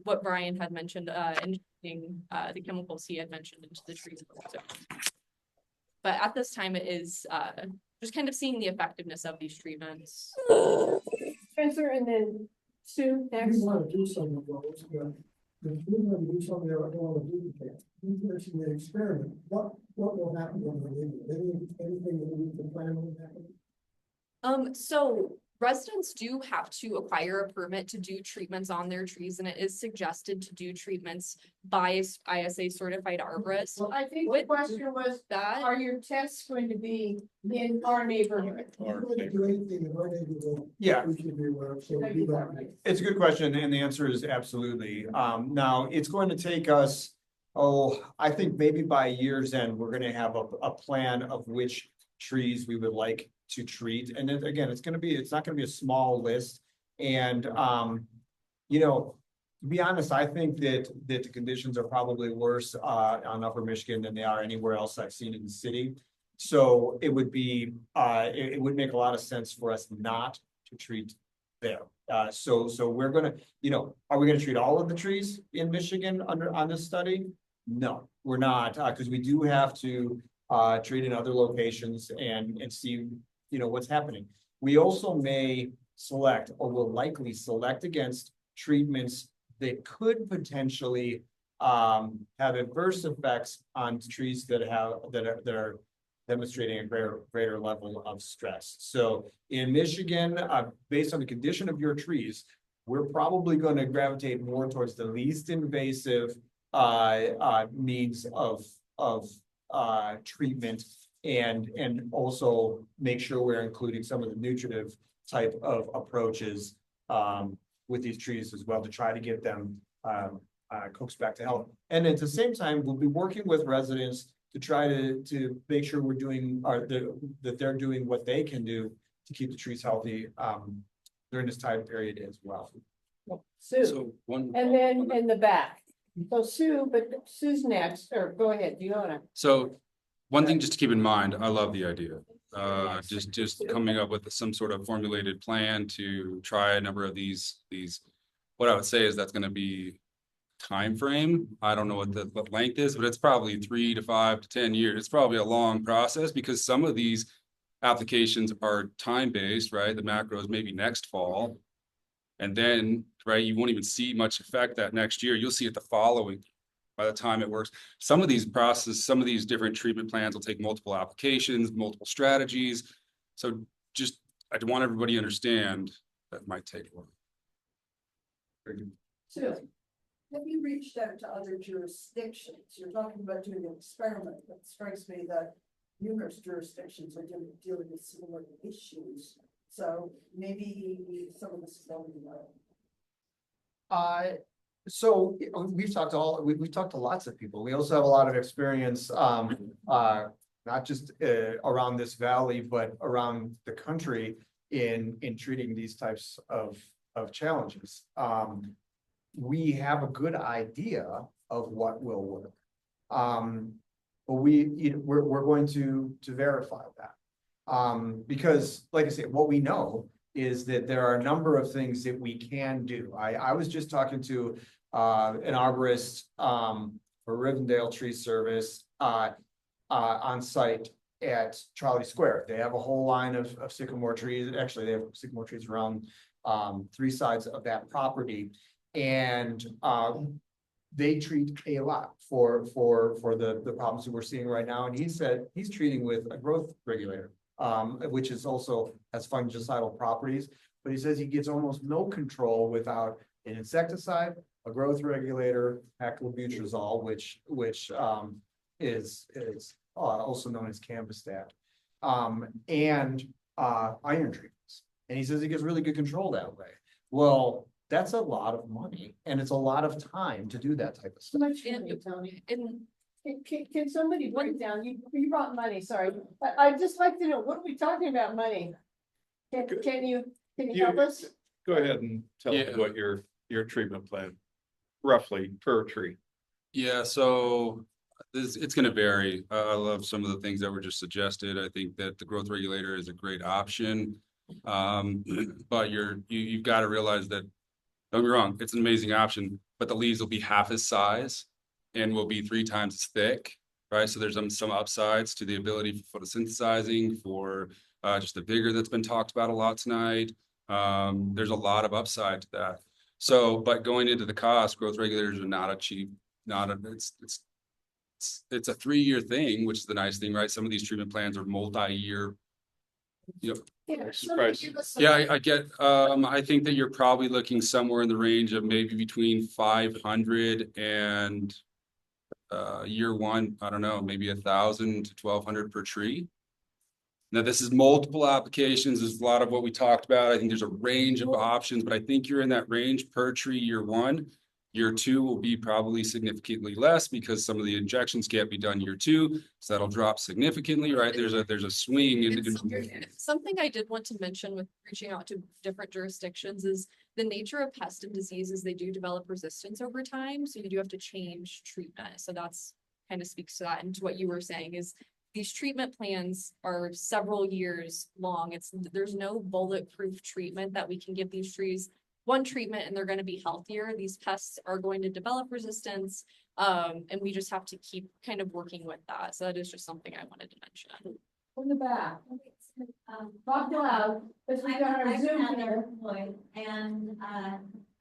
what Brian had mentioned, injecting the chemicals he had mentioned into the trees. But at this time, it is just kind of seeing the effectiveness of these treatments. Spencer, and then Sue We next. want to do some of those, but if we want to do something that I don't want to do, we mentioned the experiment. What will happen when we do it? Anything that we can plan on happening? So residents do have to acquire a permit to do treatments on their trees, and it is suggested to do treatments by ISA certified arborists. Well, I think the With question was, that, are your tests going to be in our neighborhood? If we're going to do anything in our neighborhood, Yeah. we should be aware of, so we do that. It's a good question, and the answer is absolutely. Now, it's going to take us, I think maybe by year's end, we're gonna have a plan of which trees we would like to treat. And then again, it's not gonna be a small list. And, to be honest, I think that the conditions are probably worse on Upper Michigan than they are anywhere else I've seen in the city. So it would be, it would make a lot of sense for us not to treat there. So we're gonna, are we gonna treat all of the trees in Michigan on this study? No, we're not, because we do have to treat in other locations and see, what's happening. We also may select or will likely select against treatments that could potentially have adverse effects on trees that are demonstrating a greater level of stress. So in Michigan, based on the condition of your trees, we're probably going to gravitate more towards the least invasive needs of treatment, and also make sure we're including some of the nutritive type of approaches with these trees as well, to try to get them coaxed back to health. And at the same time, we'll be working with residents to try to make sure we're doing that they're doing what they can do to keep the trees healthy during this time period as well. Sue, So one. and then in the back. So Sue, but Sue's next, or go ahead, do you wanna? So one thing just to keep in mind, I love the idea. Just coming up with some sort of formulated plan to try a number of these. What I would say is that's going to be time frame. I don't know what the length is, but it's probably 3 to 5 to 10 years. It's probably a long process because some of these applications are time-based, right? The macros maybe next fall. And then, right, you won't even see much effect that next year. You'll see it the following by the time it works. Some of these processes, some of these different treatment plans will take multiple applications, multiple strategies. So just, I want everybody to understand that might take a while. Sue. Have you reached out to other jurisdictions? You're talking about doing an experiment, but it strikes me that numerous jurisdictions are dealing with similar issues. So maybe some of this is already known. So we've talked to lots of people. We also have a lot of experience, not just around this valley, but around the country in treating these types of challenges. We have a good idea of what will work. But we're going to verify that. Because like I said, what we know is that there are a number of things that we can do. I was just talking to an arborist for Rivendell Tree Service on site at Charlie Square. They have a whole line of sycamore trees. Actually, they have sycamore trees around 3 sides of that property. And they treat a lot for the problems that we're seeing right now. And he said he's treating with a growth regulator, which is also has fungicidal properties. but he says he gets almost no control without an insecticide, a growth regulator, aclabutrazol, which is also known as Cambistat, and iron treatments. And he says he gets really good control that way. Well, that's a lot of money and it's a lot of time to do that type of So stuff. much And- money, Tony. And Can somebody break down, you brought money, sorry, but I'd just like to know, what are we talking about money? Can you help us? Go ahead and tell us Yeah. what your treatment plan, roughly per tree. Yeah, so it's gonna vary. I love some of the things that were just suggested. I think that the growth regulator is a great option. But you've got to realize that, don't get me wrong, it's an amazing option, but the leaves will be half his size and will be 3 times as thick, right? So there's some upsides to the ability for photosynthesizing, for just the vigor that's been talked about a lot tonight. There's a lot of upside to that. So, but going into the cost, growth regulators are not a cheap, it's a 3-year thing, which is the nice thing, right? Some of these treatment plans are multi-year. You know, Yeah, somebody give us some- yeah, I get, I think that you're probably looking somewhere in the range of maybe between 500 and year one, I don't know, maybe 1,000 to 1,200 per tree. Now, this is multiple applications. There's a lot of what we talked about. I think there's a range of options, but I think you're in that range per tree year one. Year two will be probably significantly less because some of the injections can't be done year two. So that'll drop significantly, right? There's a swing in. something I did want to mention with reaching out to different jurisdictions is the nature of pest and diseases, they do develop resistance over time. So you do have to change treatment. So that's kind of speaks to that. And to what you were saying is these treatment plans are several years long. There's no bulletproof treatment that we can give these trees one treatment and they're going to be healthier. These pests are going to develop resistance. And we just have to keep kind of working with that. So that is just something I wanted to mention. From the back, talk loud, because we got our I'm Zoom another here. employee, and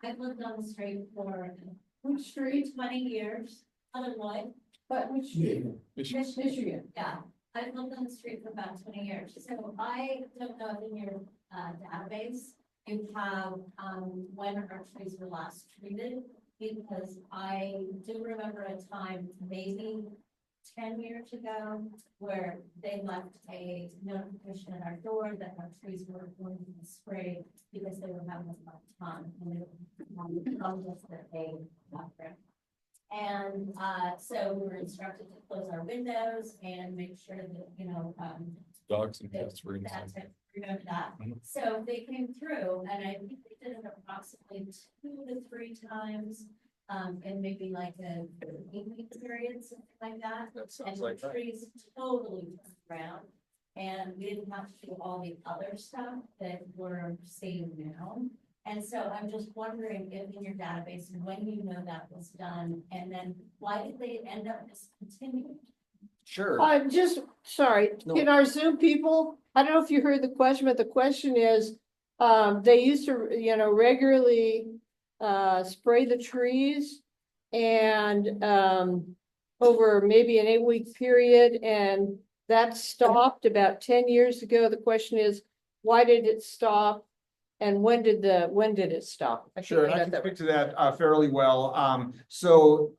I've lived on the street for Which street? 20 years, Illinois, But which street? Michigan. Michigan. Yeah, I've lived on the street for about 20 years, so I don't know if in your database you have when our trees were last treated, because I do remember a time, maybe 10 years ago, where they left a notification at our door that our trees were going to be sprayed because they were having a tough time. And they told us that they got there. And so we were instructed to close our windows and make sure that, you know, Dogs and cats were inside. that's it, remember that. Mhm. So they came through and I think they did it approximately 2 to 3 times. And maybe like a 8-week period, something like that. That And sounds the like that. trees totally turned around. And we didn't have to do all the other stuff that we're seeing now. And so I'm just wondering if in your database, when you know that was done, and then why did they end up discontinued? Sure. I'm just, sorry, No. can our Zoom people, I don't know if you heard the question, but the question is, they used to, you know, regularly spray the trees and over maybe an 8-week period, and that stopped about 10 years ago. The question is, why did it stop? And when did it stop? I think Sure, I and I got can that speak to that fairly well. So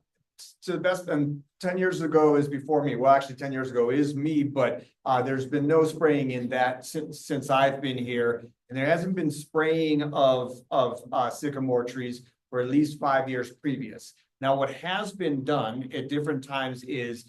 to the best, and 10 years ago is before me. Well, actually 10 years ago is me, but there's been no spraying in that since I've been here. And there hasn't been spraying of sycamore trees for at least 5 years previous. Now, what has been done at different times is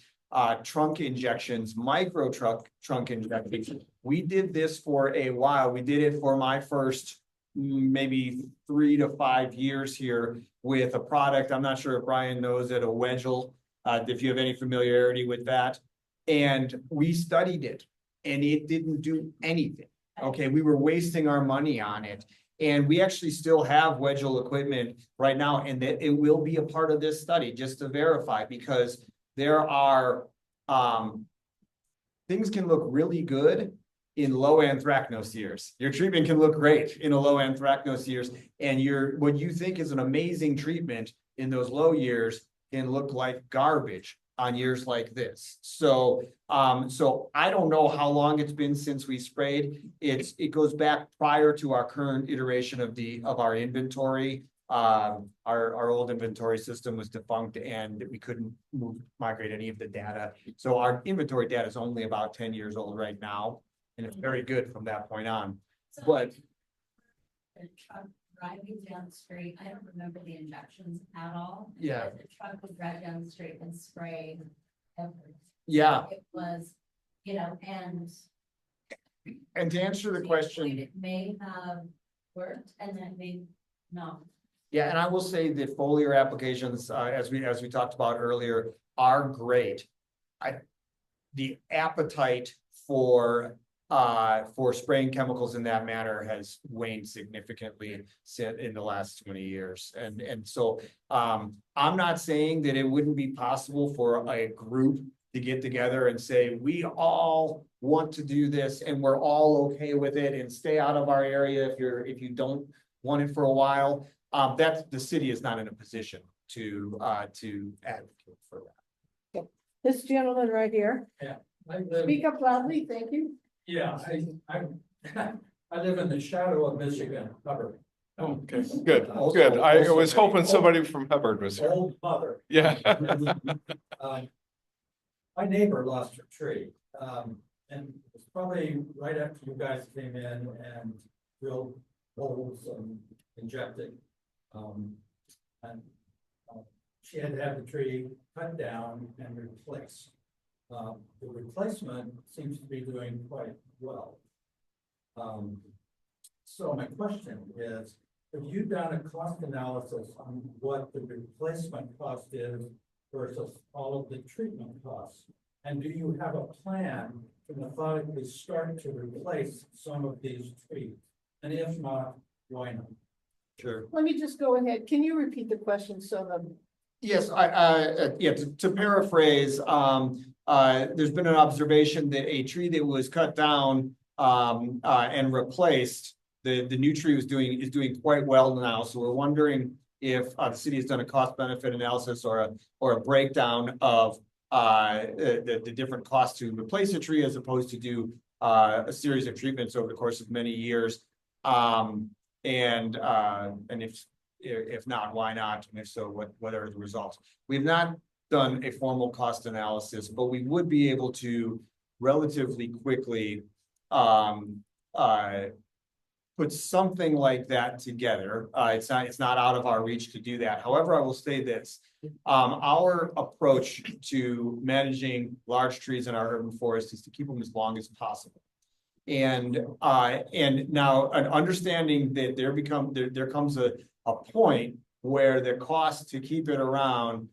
trunk injections, micro trunk injections. We did this for a while. We did it for my first maybe 3 to 5 years here with a product. I'm not sure if Brian knows it, a Wedgel, if you have any familiarity with that. And we studied it and it didn't do anything. Okay, we were wasting our money on it. And we actually still have Wedgel equipment right now, and that it will be a part of this study just to verify, because there are things can look really good in low anthracnose years. Your treatment can look great in a low anthracnose years, and what you think is an amazing treatment in those low years can look like garbage on years like this. So, so I don't know how long it's been since we sprayed. It goes back prior to our current iteration of our inventory. Our old inventory system was defunct and we couldn't migrate any of the data. So our inventory data is only about 10 years old right now, and it's very good from that point on. So, But the truck driving down the street, I don't remember the injections at all. Yeah. But the truck would drive down the street and spray everything. yeah, It was, you know, and. and to answer the question. It may have worked and then it may not. Yeah, and I will say that foliar applications, as we talked about earlier, are great. The appetite for spraying chemicals in that manner has waned significantly in the last 20 years. And so I'm not saying that it wouldn't be possible for a group to get together and say, we all want to do this and we're all okay with it, and stay out of our area if you don't want it for a while. That's, the city is not in a position to advocate for that. This gentleman right here. Speak up loudly, thank you. Yeah, I live in the shadow of Michigan, Hubbard. Okay, good, good. I was hoping somebody from Hubbard was here. Old mother. Yeah. My neighbor lost her tree, and it was probably right after you guys came in and drilled holes and injected. She had to have the tree cut down and replaced. The replacement seems to be doing quite well. So my question is, have you done a cost analysis on what the replacement cost is versus all of the treatment costs? And do you have a plan to methodically start to replace some of these trees? And if not, why not? Sure. Let me just go ahead. Can you repeat the question so the Yes, yeah, to paraphrase, there's been an observation that a tree that was cut down and replaced, the new tree is doing quite well now. So we're wondering if the city has done a cost benefit analysis or a breakdown of the different costs to replace a tree as opposed to do a series of treatments over the course of many years. And if not, why not? And if so, what are the results? We've not done a formal cost analysis, but we would be able to relatively quickly put something like that together. It's not out of our reach to do that. However, I will say this. Our approach to managing large trees in our urban forest is to keep them as long as possible. And now an understanding that there comes a point where the cost to keep it around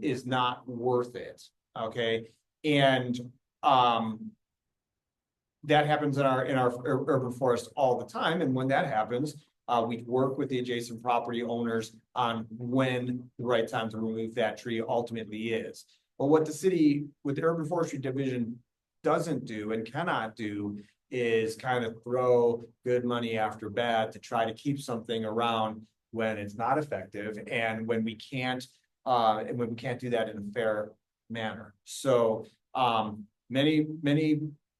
is not worth it. Okay. And that happens in our urban forest all the time. And when that happens, we work with the adjacent property owners on when the right time to remove that tree ultimately is. But what the city with the urban forestry division doesn't do and cannot do is kind of throw good money after bad to try to keep something around when it's not effective and when we can't do that in a fair manner. So many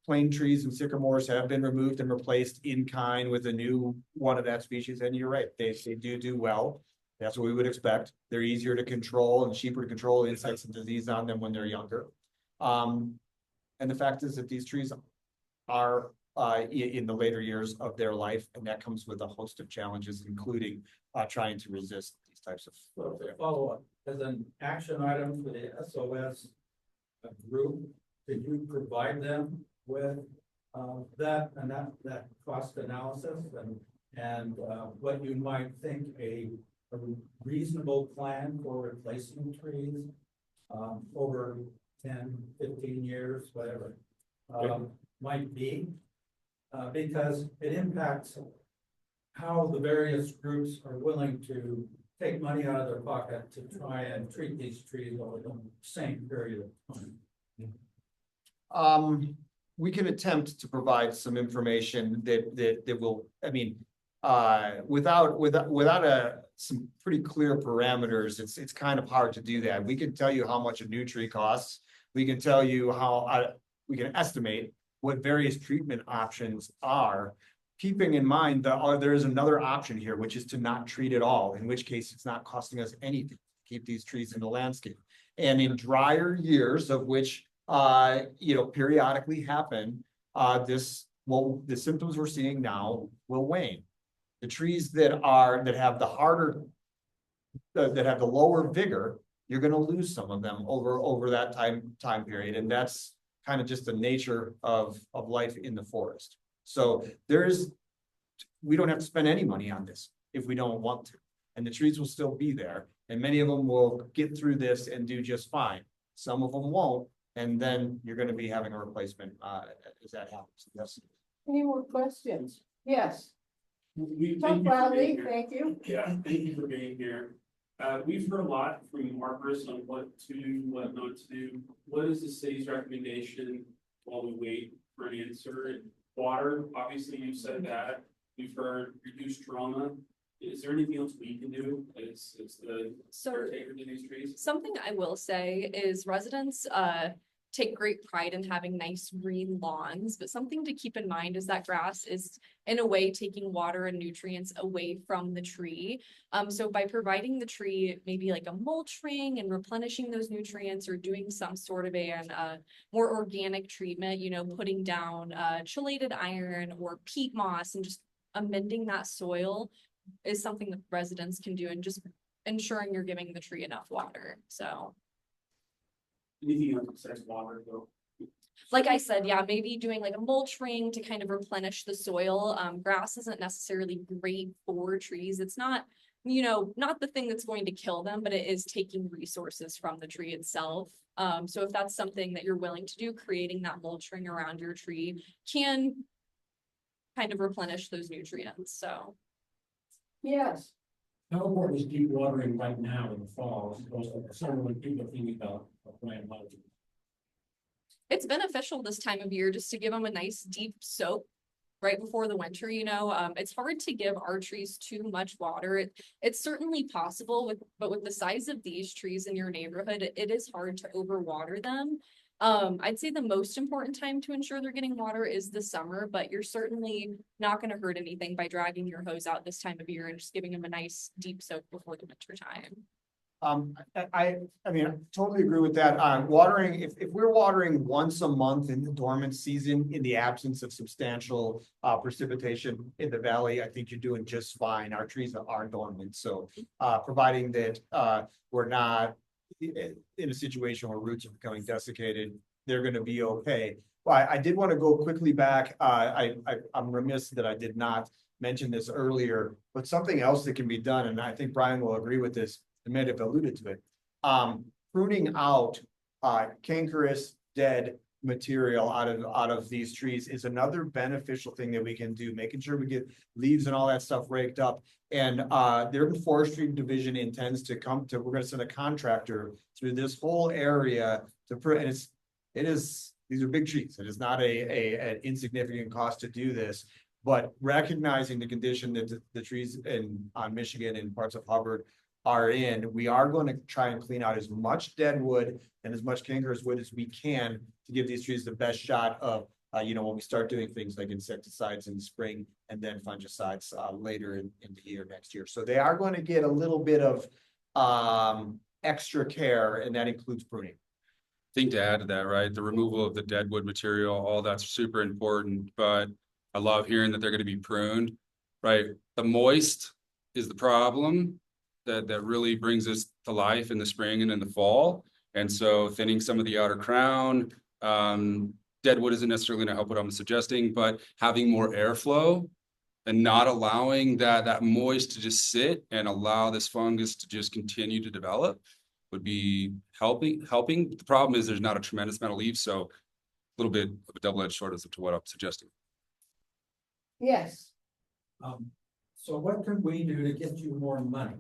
plane trees and sycamores have been removed and replaced in kind with a new one of that species. And you're right, they do well. That's what we would expect. They're easier to control and cheaper to control insects and disease on them when they're younger. And the fact is that these trees are in the later years of their life, and that comes with a host of challenges, including trying to resist these types of. Follow up as an action item for the SOS group. Did you provide them with that cost analysis and what you might think a reasonable plan for replacing trees over 10, 15 years, whatever, might be, because it impacts how the various groups are willing to take money out of their pocket to try and treat these trees over the same period of time. We can attempt to provide some information that will, I mean, without some pretty clear parameters, it's kind of hard to do that. We can tell you how much a new tree costs. We can tell you how, we can estimate what various treatment options are. Keeping in mind that there is another option here, which is to not treat at all, in which case it's not costing us anything to keep these trees in the landscape. And in drier years, of which, periodically happen, the symptoms we're seeing now will wane. The trees that have the harder, that have the lower vigor, you're going to lose some of them over that time period, and that's kind of just the nature of life in the forest. So we don't have to spend any money on this if we don't want to, and the trees will still be there, and many of them will get through this and do just fine. Some of them won't, and then you're going to be having a replacement as that happens. Yes. Any more questions? Yes. We Talk thank you for loudly, being here. thank you. Yeah, thank you for being here. We've heard a lot from arborists on what to do, what not to do. What is the city's recommendation while we wait for an answer? And water, obviously you said that. We've heard reduced trauma. Is there anything else we can do as the caretaker to these trees? Something I will say is residents take great pride in having nice green lawns, but something to keep in mind is that grass is in a way taking water and nutrients away from the tree. So by providing the tree maybe like a mulch ring and replenishing those nutrients, or doing some sort of a more organic treatment, putting down chelated iron or peat moss and just amending that soil is something that residents can do, and just ensuring you're giving the tree enough water. So Anything else besides water though? like I said, yeah, maybe doing like a mulch ring to kind of replenish the soil. Grass isn't necessarily great for trees. It's not, not the thing that's going to kill them, but it is taking resources from the tree itself. So if that's something that you're willing to do, creating that mulch ring around your tree can kind of replenish those nutrients. So Yes. How important is deep watering right now in the fall, as opposed to the summer when people are thinking about plant lighting? it's beneficial this time of year just to give them a nice deep soak right before the winter. It's hard to give our trees too much water. It's certainly possible but with the size of these trees in your neighborhood, it is hard to overwater them. I'd say the most important time to ensure they're getting water is the summer, but you're certainly not going to hurt anything by dragging your hose out this time of year and just giving them a nice deep soak before the winter time. I mean, I totally agree with that. Watering, if we're watering once a month in the dormant season, in the absence of substantial precipitation in the valley, I think you're doing just fine. Our trees are dormant, so providing that we're not in a situation where roots are becoming desiccated, they're going to be okay. But I did want to go quickly back. I'm remiss that I did not mention this earlier, but something else that can be done, and I think Brian will agree with this. I may have alluded to it. Pruning out cankerous, dead material out of these trees is another beneficial thing that we can do, making sure we get leaves and all that stuff raked up. And the Urban Forestry Division intends to we're going to send a contractor through this whole area to prune. And these are big trees. It is not an insignificant cost to do this. But recognizing the condition that the trees on Michigan and parts of Hubbard are in, we are going to try and clean out as much dead wood and as much cankerous wood as we can to give these trees the best shot of, when we start doing things like insecticides in the spring and then fungicides later in the year next year. So they are going to get a little bit of extra care, and that includes pruning. Thing to add to that, right? The removal of the dead wood material, all that's super important, but I love hearing that they're going to be pruned, right? The moist is the problem that really brings us to life in the spring and in the fall. And so thinning some of the outer crown, dead wood isn't necessarily going to help what I'm suggesting, but having more airflow and not allowing that moist to just sit and allow this fungus to just continue to develop would be helping. The problem is there's not a tremendous amount of leaves, so a little bit of a double-edged sword as to what I'm suggesting. Yes. So what can we do to get you more money?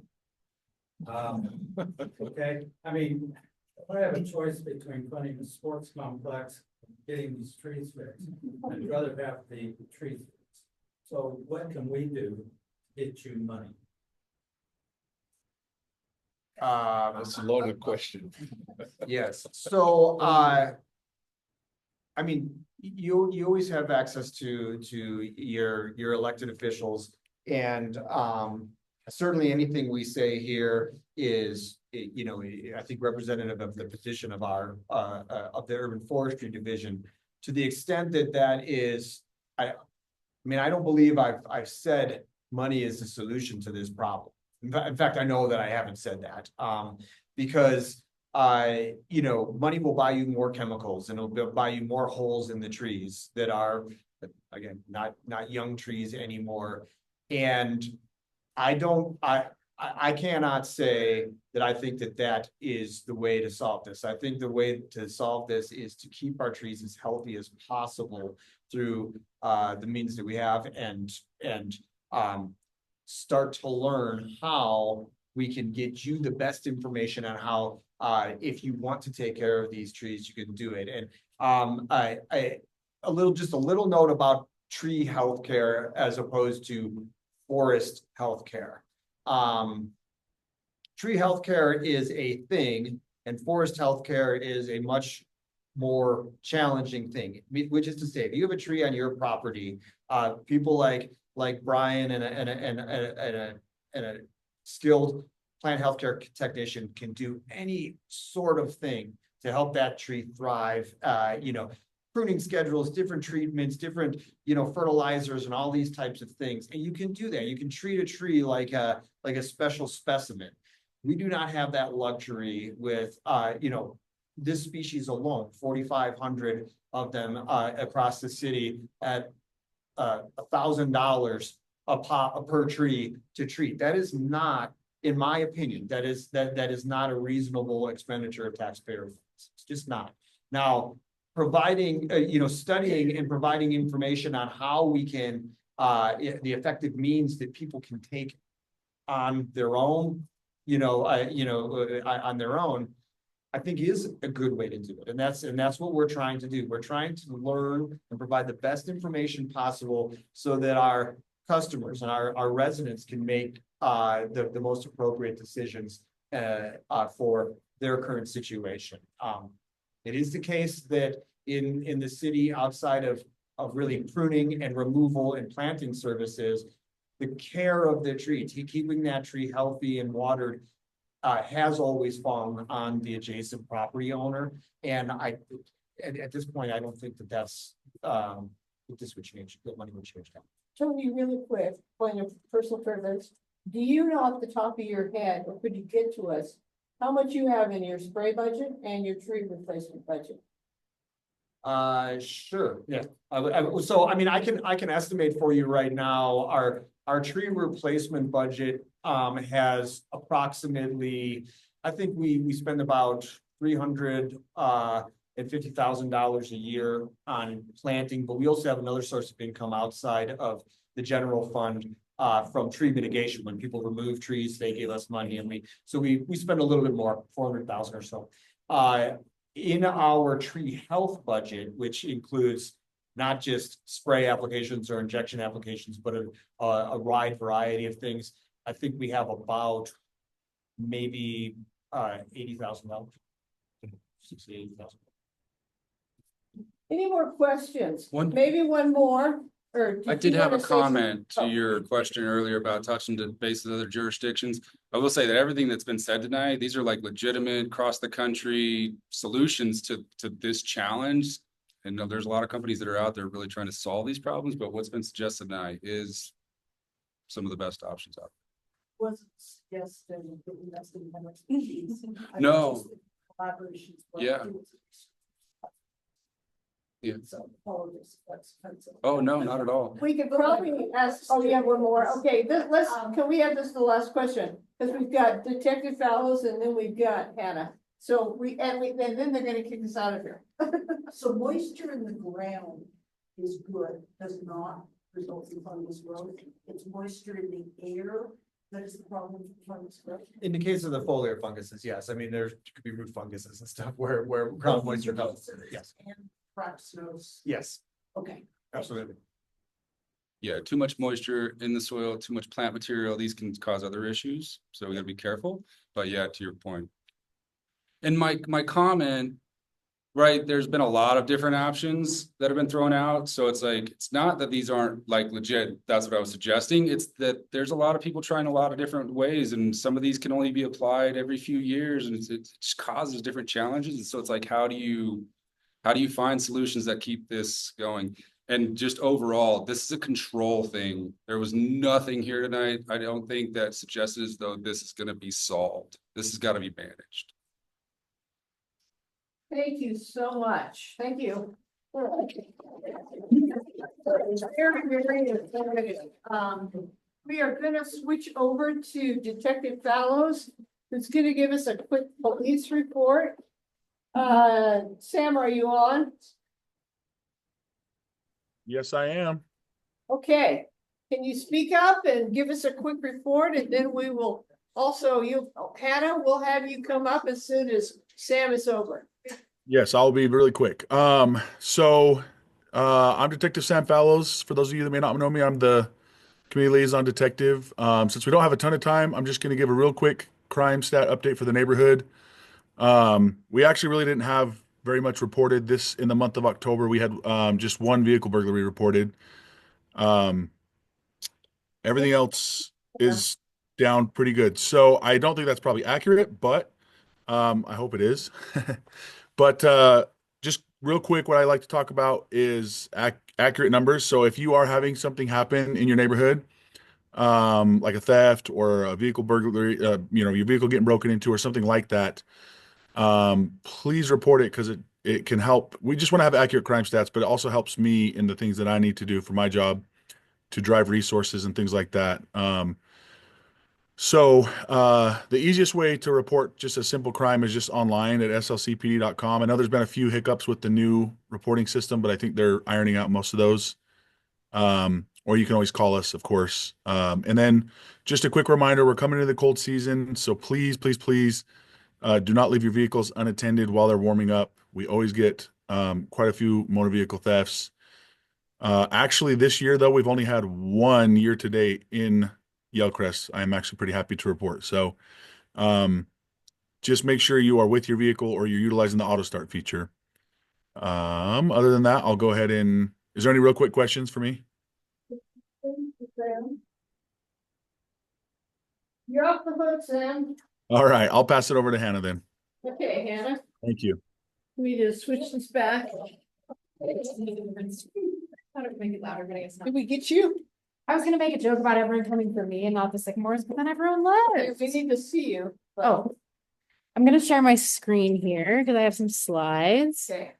Okay, I mean, if I have a choice between funding the sports complex and getting these trees fixed, I'd rather have the trees fixed. So what can we do to get you money? That's a loaded question. Yes, so, I mean, you always have access to your elected officials. And, certainly anything we say here is, you know, I think representative of the position of our, of the Urban Forestry Division. To the extent that that is, I mean, I don't believe I've said money is the solution to this problem. In fact, I know that I haven't said that, because you know, money will buy you more chemicals and it'll buy you more holes in the trees that are, again, not young trees anymore. And I cannot say that I think that that is the way to solve this. I think the way to solve this is to keep our trees as healthy as possible through the means that we have, and start to learn how we can get you the best information on how, if you want to take care of these trees, you can do it. And just a little note about tree healthcare as opposed to forest healthcare. Tree healthcare is a thing, and forest healthcare is a much more challenging thing, which is to say, if you have a tree on your property, people like Brian and a skilled plant healthcare technician can do any sort of thing to help that tree thrive. You know, pruning schedules, different treatments, different, you know, fertilizers and all these types of things. And you can do that. You can treat a tree like a special specimen. We do not have that luxury with, you know, this species alone, 4,500 of them across the city at $1,000 a pop per tree to treat. That is not, in my opinion, that is not a reasonable expenditure of taxpayer funds. It's just not. Now, providing, you know, studying and providing information on how we can, the effective means that people can take on their own, on their own, I think is a good way to do it. And that's what we're trying to do. We're trying to learn and provide the best information possible so that our customers and our residents can make the most appropriate decisions for their current situation. It is the case that in the city, outside of really pruning and removal and planting services, the care of the tree, keeping that tree healthy and watered, has always fallen on the adjacent property owner. And at this point, I don't think that's that this would change, that money would change that. Tony, really quick, point of personal privilege. Do you know off the top of your head, or could you get to us, how much you have in your spray budget and your tree replacement budget? Sure, yeah. So I mean, I can estimate for you right now, our tree replacement budget has approximately, I think we spend about $350,000 a year on planting, but we also have another source of income outside of the general fund from tree mitigation. When people remove trees, they give us money, and we spend a little bit more, 400,000 or so. In our tree health budget, which includes not just spray applications or injection applications, but a wide variety of things, I think we have about maybe $80,000. $60,000-$80,000. Any more questions? One- Maybe one more, or I did you have a wanna say comment to something? your question earlier about touching the base of other jurisdictions. I will say that everything that's been said tonight, these are like legitimate across the country solutions to this challenge. And there's a lot of companies that are out there really trying to solve these problems, but what's been suggested tonight is some of the best options out Wasn't suggesting that we must have species. No. Collaborations. Yeah. Yeah. So, apologies, that's offensive. there. Oh, no, not at all. We could probably ask, oh, yeah, one more. Okay, can we have this the last question? Because we've got Detective Fallows and then we've got Hannah. So and then they're gonna kick us out of here. So moisture in the ground is good, does not result in fungus growth. It's moisture in the air that is the problem with fungus growth. In the case of the foliar funguses, yes. I mean, there could be root funguses and stuff where ground moisture helps. Yes. And crap snows. Yes, Okay. absolutely. yeah, too much moisture in the soil, too much plant material, these can cause other issues. So we gotta be careful, but yeah, to your point. And my comment, right, there's been a lot of different options that have been thrown out. So it's like, it's not that these aren't like legit. That's what I was suggesting. It's that there's a lot of people trying a lot of different ways, and some of these can only be applied every few years, and it just causes different challenges. And so it's like, how do you find solutions that keep this going? And just overall, this is a control thing. There was nothing here tonight, I don't think, that suggested as though this is going to be solved. This has got to be managed. Thank you so much. Thank you. We are gonna switch over to Detective Fallows, who's gonna give us a quick police report. Sam, are you on? Yes, I am. Okay, can you speak up and give us a quick report, and then we will also, Hannah, we'll have you come up as soon as Sam is over. Yes, I'll be really quick. I'm Detective Sam Fallows. For those of you that may not know me, I'm the community liaison detective. Since we don't have a ton of time, I'm just going to give a real quick crime stat update for the neighborhood. We actually really didn't have very much reported this in the month of October. We had just one vehicle burglary reported. Everything else is down pretty good. So I don't think that's probably accurate, but I hope it is. But just real quick, what I like to talk about is accurate numbers. So if you are having something happen in your neighborhood, like a theft or a vehicle burglary, your vehicle getting broken into or something like that, please report it, because it can help. We just want to have accurate crime stats, but it also helps me in the things that I need to do for my job to drive resources and things like that. The easiest way to report just a simple crime is just online at slcpd.com. I know there's been a few hiccups with the new reporting system, but I think they're ironing out most of those. Or you can always call us, of course. And then just a quick reminder, we're coming into the cold season, so please, please, please, do not leave your vehicles unattended while they're warming up. We always get quite a few motor vehicle thefts. Actually, this year, though, we've only had one year to date in Yellcrest. I am actually pretty happy to report. So just make sure you are with your vehicle or you're utilizing the auto start feature. Other than that, I'll go ahead and, is there any real quick questions for me? You're off the hook, Sam. All right, I'll pass it over to Hannah then. Okay, Hannah, Thank you. we just switch this back. How to make it louder, but I guess not. Did we get you? I was gonna make a joke about everyone coming for me and not the sycamores, but then everyone left. We need to see you. Oh, I'm gonna share my screen here because I have some slides. Okay.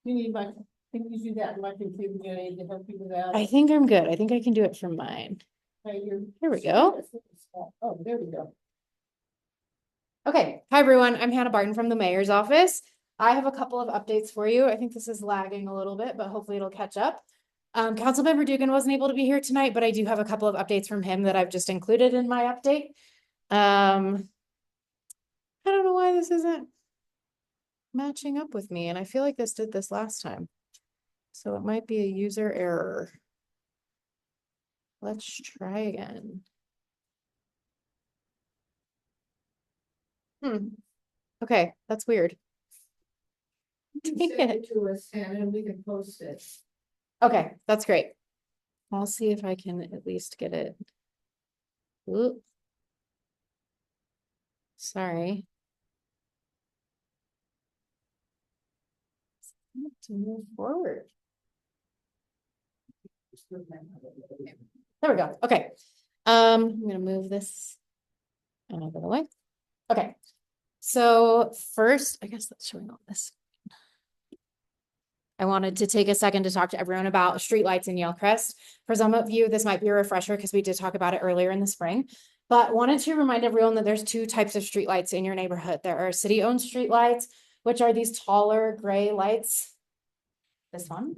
You need my, can you do that in my computer? You need to help you with that? I think I'm good. I think I can do it from mine. Here we go. Oh, there we go. Okay, hi everyone. I'm Hannah Barton from the mayor's office. I have a couple of updates for you. I think this is lagging a little bit, but hopefully it'll catch up. Councilmember Dugan wasn't able to be here tonight, but I do have a couple of updates from him that I've just included in my update. I don't know why this isn't matching up with me, and I feel like this did this last time. So it might be a user error. Let's try again. Okay, that's weird. You can send it to us and we can post it. Okay, that's great. I'll see if I can at least get it. Oop. Sorry. To move forward. There we go. Okay. I'm gonna move this out of the way. Okay. So first, I guess that's showing on this. I wanted to take a second to talk to everyone about streetlights in Yellcrest. For some of you, this might be a refresher because we did talk about it earlier in the spring, but wanted to remind everyone that there's two types of streetlights in your neighborhood. There are city-owned streetlights, which are these taller gray lights. This one.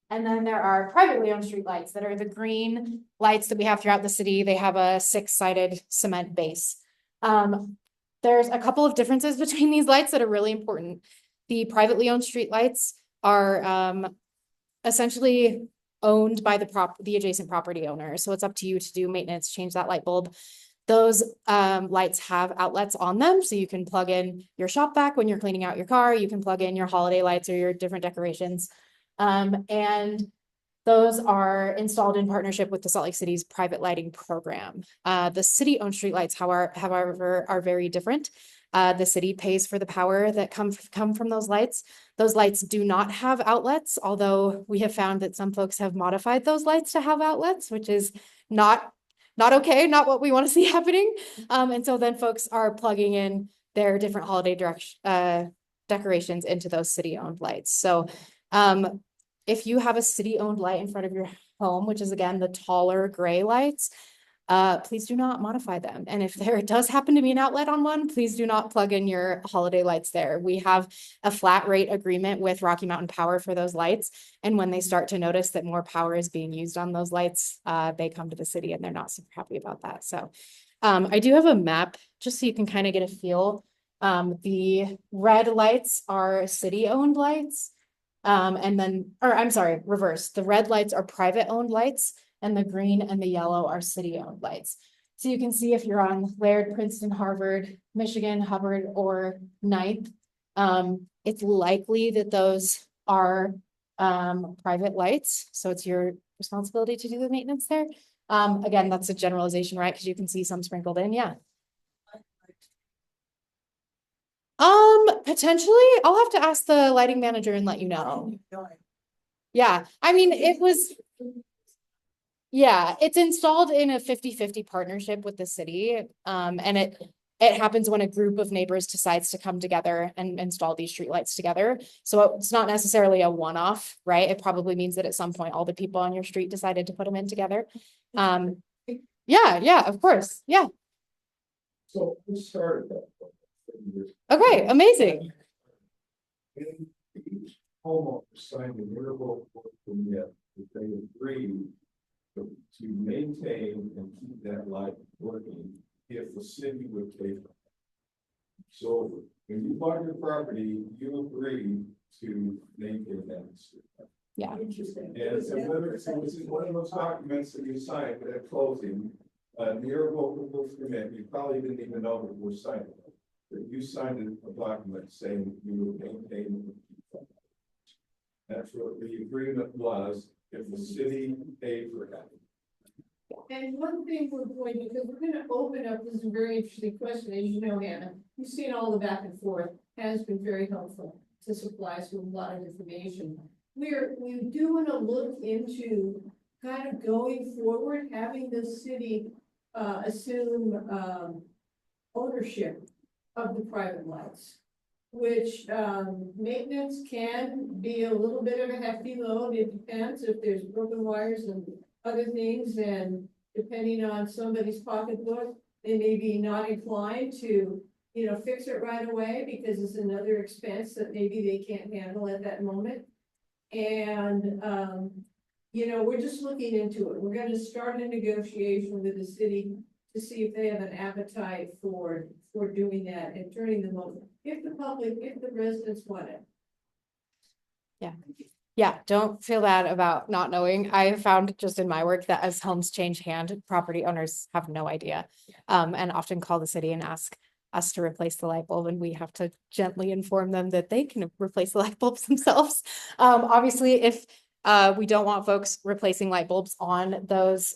And then there are privately owned streetlights that are the green lights that we have throughout the city. They have a 6-sided cement base. There's a couple of differences between these lights that are really important. The privately owned streetlights are essentially owned by the adjacent property owner. So it's up to you to do maintenance, change that light bulb. Those lights have outlets on them, so you can plug in your shop vac when you're cleaning out your car. You can plug in your holiday lights or your different decorations. And those are installed in partnership with the Salt Lake City's private lighting program. The city-owned streetlights, however, are very different. The city pays for the power that come from those lights. Those lights do not have outlets, although we have found that some folks have modified those lights to have outlets, which is not okay, not what we want to see happening. And so then folks are plugging in their different holiday decorations into those city-owned lights. So if you have a city-owned light in front of your home, which is again the taller gray lights, please do not modify them. And if there does happen to be an outlet on one, please do not plug in your holiday lights there. We have a flat rate agreement with Rocky Mountain Power for those lights. And when they start to notice that more power is being used on those lights, they come to the city and they're not super happy about that. So I do have a map just so you can kind of get a feel. The red lights are city-owned lights. I'm sorry, reverse. The red lights are private owned lights and the green and the yellow are city owned lights. So you can see if you're on Laird, Princeton, Harvard, Michigan, Hubbard, or Ninth, it's likely that those are private lights. So it's your responsibility to do the maintenance there. Again, that's a generalization, right? Because you can see some sprinkled in, yeah. Potentially, I'll have to ask the lighting manager and let you know. Yeah, I mean, it's installed in a 50-50 partnership with the city. And it happens when a group of neighbors decides to come together and install these streetlights together. So it's not necessarily a one-off, right? It probably means that at some point all the people on your street decided to put them in together. Yeah, of course. Yeah. So we started that. Okay, amazing. Each homeowner signed a miracle permit that they agree to maintain and keep that light working if the city would pay for it. So when you bought your property, you agree to maintain that. Yeah. Interesting. And whether it was in one of those documents that you signed at closing, irrevocable permit, you probably didn't even know that you were signing it. That you signed a document saying you would maintain and keep that. That's what the agreement was if the city paid for it. And one thing we're going to, because we're going to open up, this is a very interesting question, as you know, Hannah, you've seen all the back and forth, has been very helpful to supply us with a lot of information. We do want to look into kind of going forward, having the city assume ownership of the private lights, which maintenance can be a little bit of a hefty load. It depends if there's broken wires and other things, and depending on somebody's pocketbook, they may be not inclined to, fix it right away because it's another expense that maybe they can't handle at that moment. And, we're just looking into it. We're going to start a negotiation with the city to see if they have an appetite for doing that and turning them over. If the residents want it. Yeah, don't feel bad about not knowing. I have found just in my work that as homes change hand, property owners have no idea. And often call the city and ask us to replace the light bulb, and we have to gently inform them that they can replace the light bulbs themselves. Obviously, if we don't want folks replacing light bulbs on those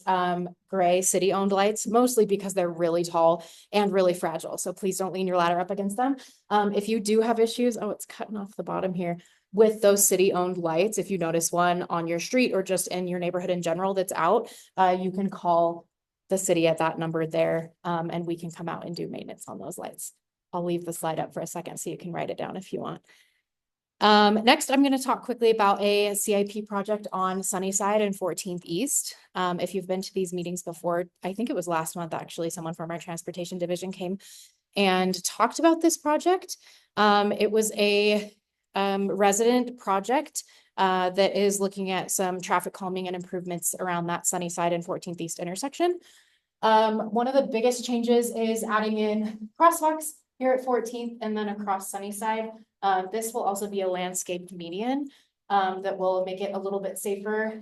gray city-owned lights, mostly because they're really tall and really fragile. So please don't lean your ladder up against them. If you do have issues, it's cutting off the bottom here, with those city-owned lights, if you notice one on your street or just in your neighborhood in general that's out, you can call the city at that number there, and we can come out and do maintenance on those lights. I'll leave the slide up for a second so you can write it down if you want. Next, I'm going to talk quickly about a CIP project on Sunnyside and 14th East. If you've been to these meetings before, I think it was last month, actually, someone from our transportation division came and talked about this project. It was a resident project that is looking at some traffic calming and improvements around that Sunnyside and 14th East intersection. One of the biggest changes is adding in crosswalks here at 14th and then across Sunnyside. This will also be a landscaped median. that will make it a little bit safer.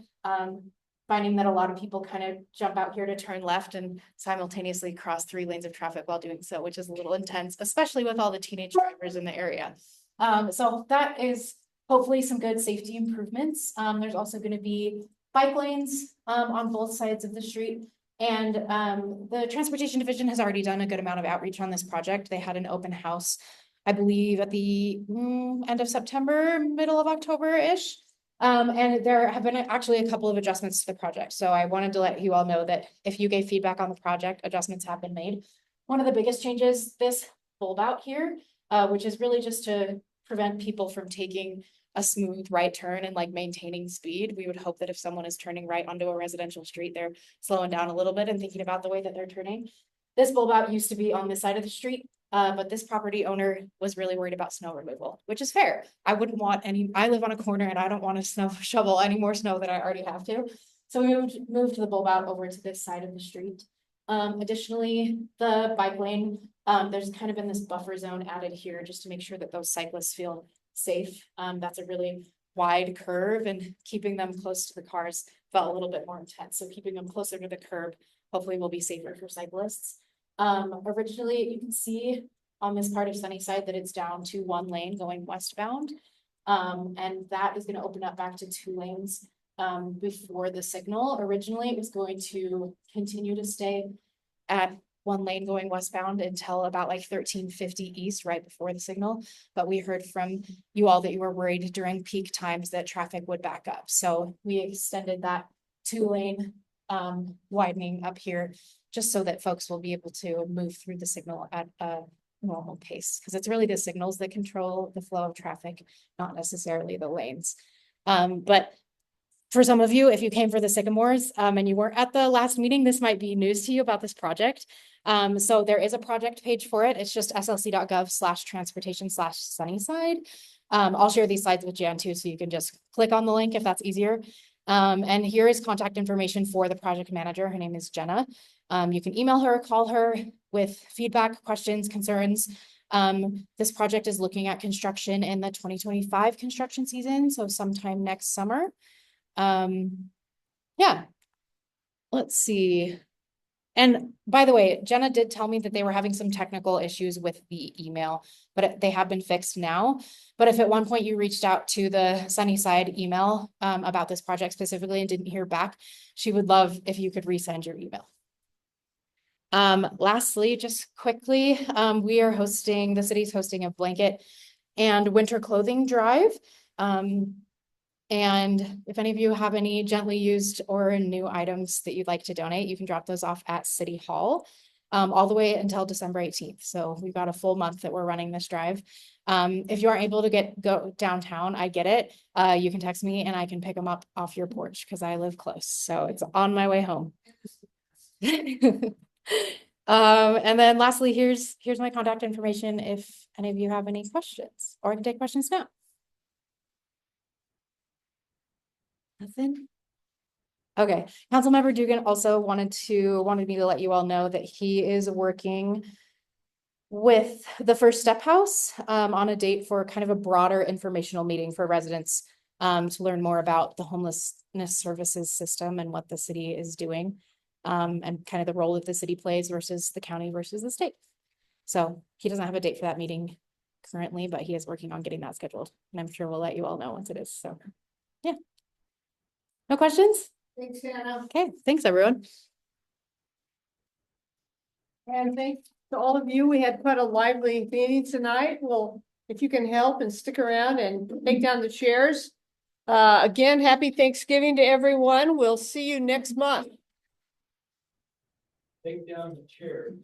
Finding that a lot of people kind of jump out here to turn left and simultaneously cross 3 lanes of traffic while doing so, which is a little intense, especially with all the teenage drivers in the area. So that is hopefully some good safety improvements. There's also going to be bike lanes on both sides of the street. And the transportation division has already done a good amount of outreach on this project. They had an open house, I believe, at the end of September, middle of October-ish. And there have been actually a couple of adjustments to the project. So I wanted to let you all know that if you gave feedback on the project, adjustments have been made. One of the biggest changes, this bulb out here, which is really just to prevent people from taking a smooth right turn and like maintaining speed. We would hope that if someone is turning right onto a residential street, they're slowing down a little bit and thinking about the way that they're turning. This bulb out used to be on this side of the street. But this property owner was really worried about snow removal, which is fair. I wouldn't want I live on a corner and I don't want to shovel any more snow than I already have to. So we moved the bulb out over to this side of the street. Additionally, the bike lane, there's kind of been this buffer zone added here just to make sure that those cyclists feel safe. That's a really wide curve, and keeping them close to the cars felt a little bit more intense. So keeping them closer to the curb hopefully will be safer for cyclists. Originally, you can see on this part of Sunnyside that it's down to 1 lane going westbound. And that is going to open up back to 2 lanes before the signal. Originally, it was going to continue to stay at 1 lane going westbound until about like 1350 east, right before the signal. But we heard from you all that you were worried during peak times that traffic would back up. So we extended that 2 lane widening up here, just so that folks will be able to move through the signal at a normal pace, because it's really the signals that control the flow of traffic, not necessarily the lanes. But for some of you, if you came for the Sycamores and you weren't at the last meeting, this might be news to you about this project. So there is a project page for it. It's just slc.gov/transportation/Sunnyside. I'll share these slides with Jan too, so you can just click on the link if that's easier. And here is contact information for the project manager. Her name is Jenna. You can email her, call her with feedback, questions, concerns. This project is looking at construction in the 2025 construction season, so sometime next summer. Yeah, let's see. And by the way, Jenna did tell me that they were having some technical issues with the email, but they have been fixed now. But if at one point you reached out to the Sunnyside email about this project specifically and didn't hear back, she would love if you could resend your email. Lastly, just quickly, the city's hosting a blanket and winter clothing drive. And if any of you have any gently used or new items that you'd like to donate, you can drop those off at City Hall all the way until December 18th. So we've got a full month that we're running this drive. If you aren't able to go downtown, I get it. You can text me and I can pick them up off your porch because I live close. So it's on my way home. And then lastly, here's my contact information if any of you have any questions, or I can take questions now. Nothing. Okay, Councilmember Dugan also wanted me to let you all know that he is working with the First Step House on a date for kind of a broader informational meeting for residents to learn more about the homelessness services system and what the city is doing and kind of the role that the city plays versus the county versus the state. So he doesn't have a date for that meeting currently, but he is working on getting that scheduled, and I'm sure we'll let you all know once it is. So yeah. No questions? Thanks, Hannah. Okay, thanks everyone. And thanks to all of you. We had quite a lively meeting tonight. Well, if you can help and stick around and take down the chairs. Again, happy Thanksgiving to everyone. We'll see you next month. Take down the chairs.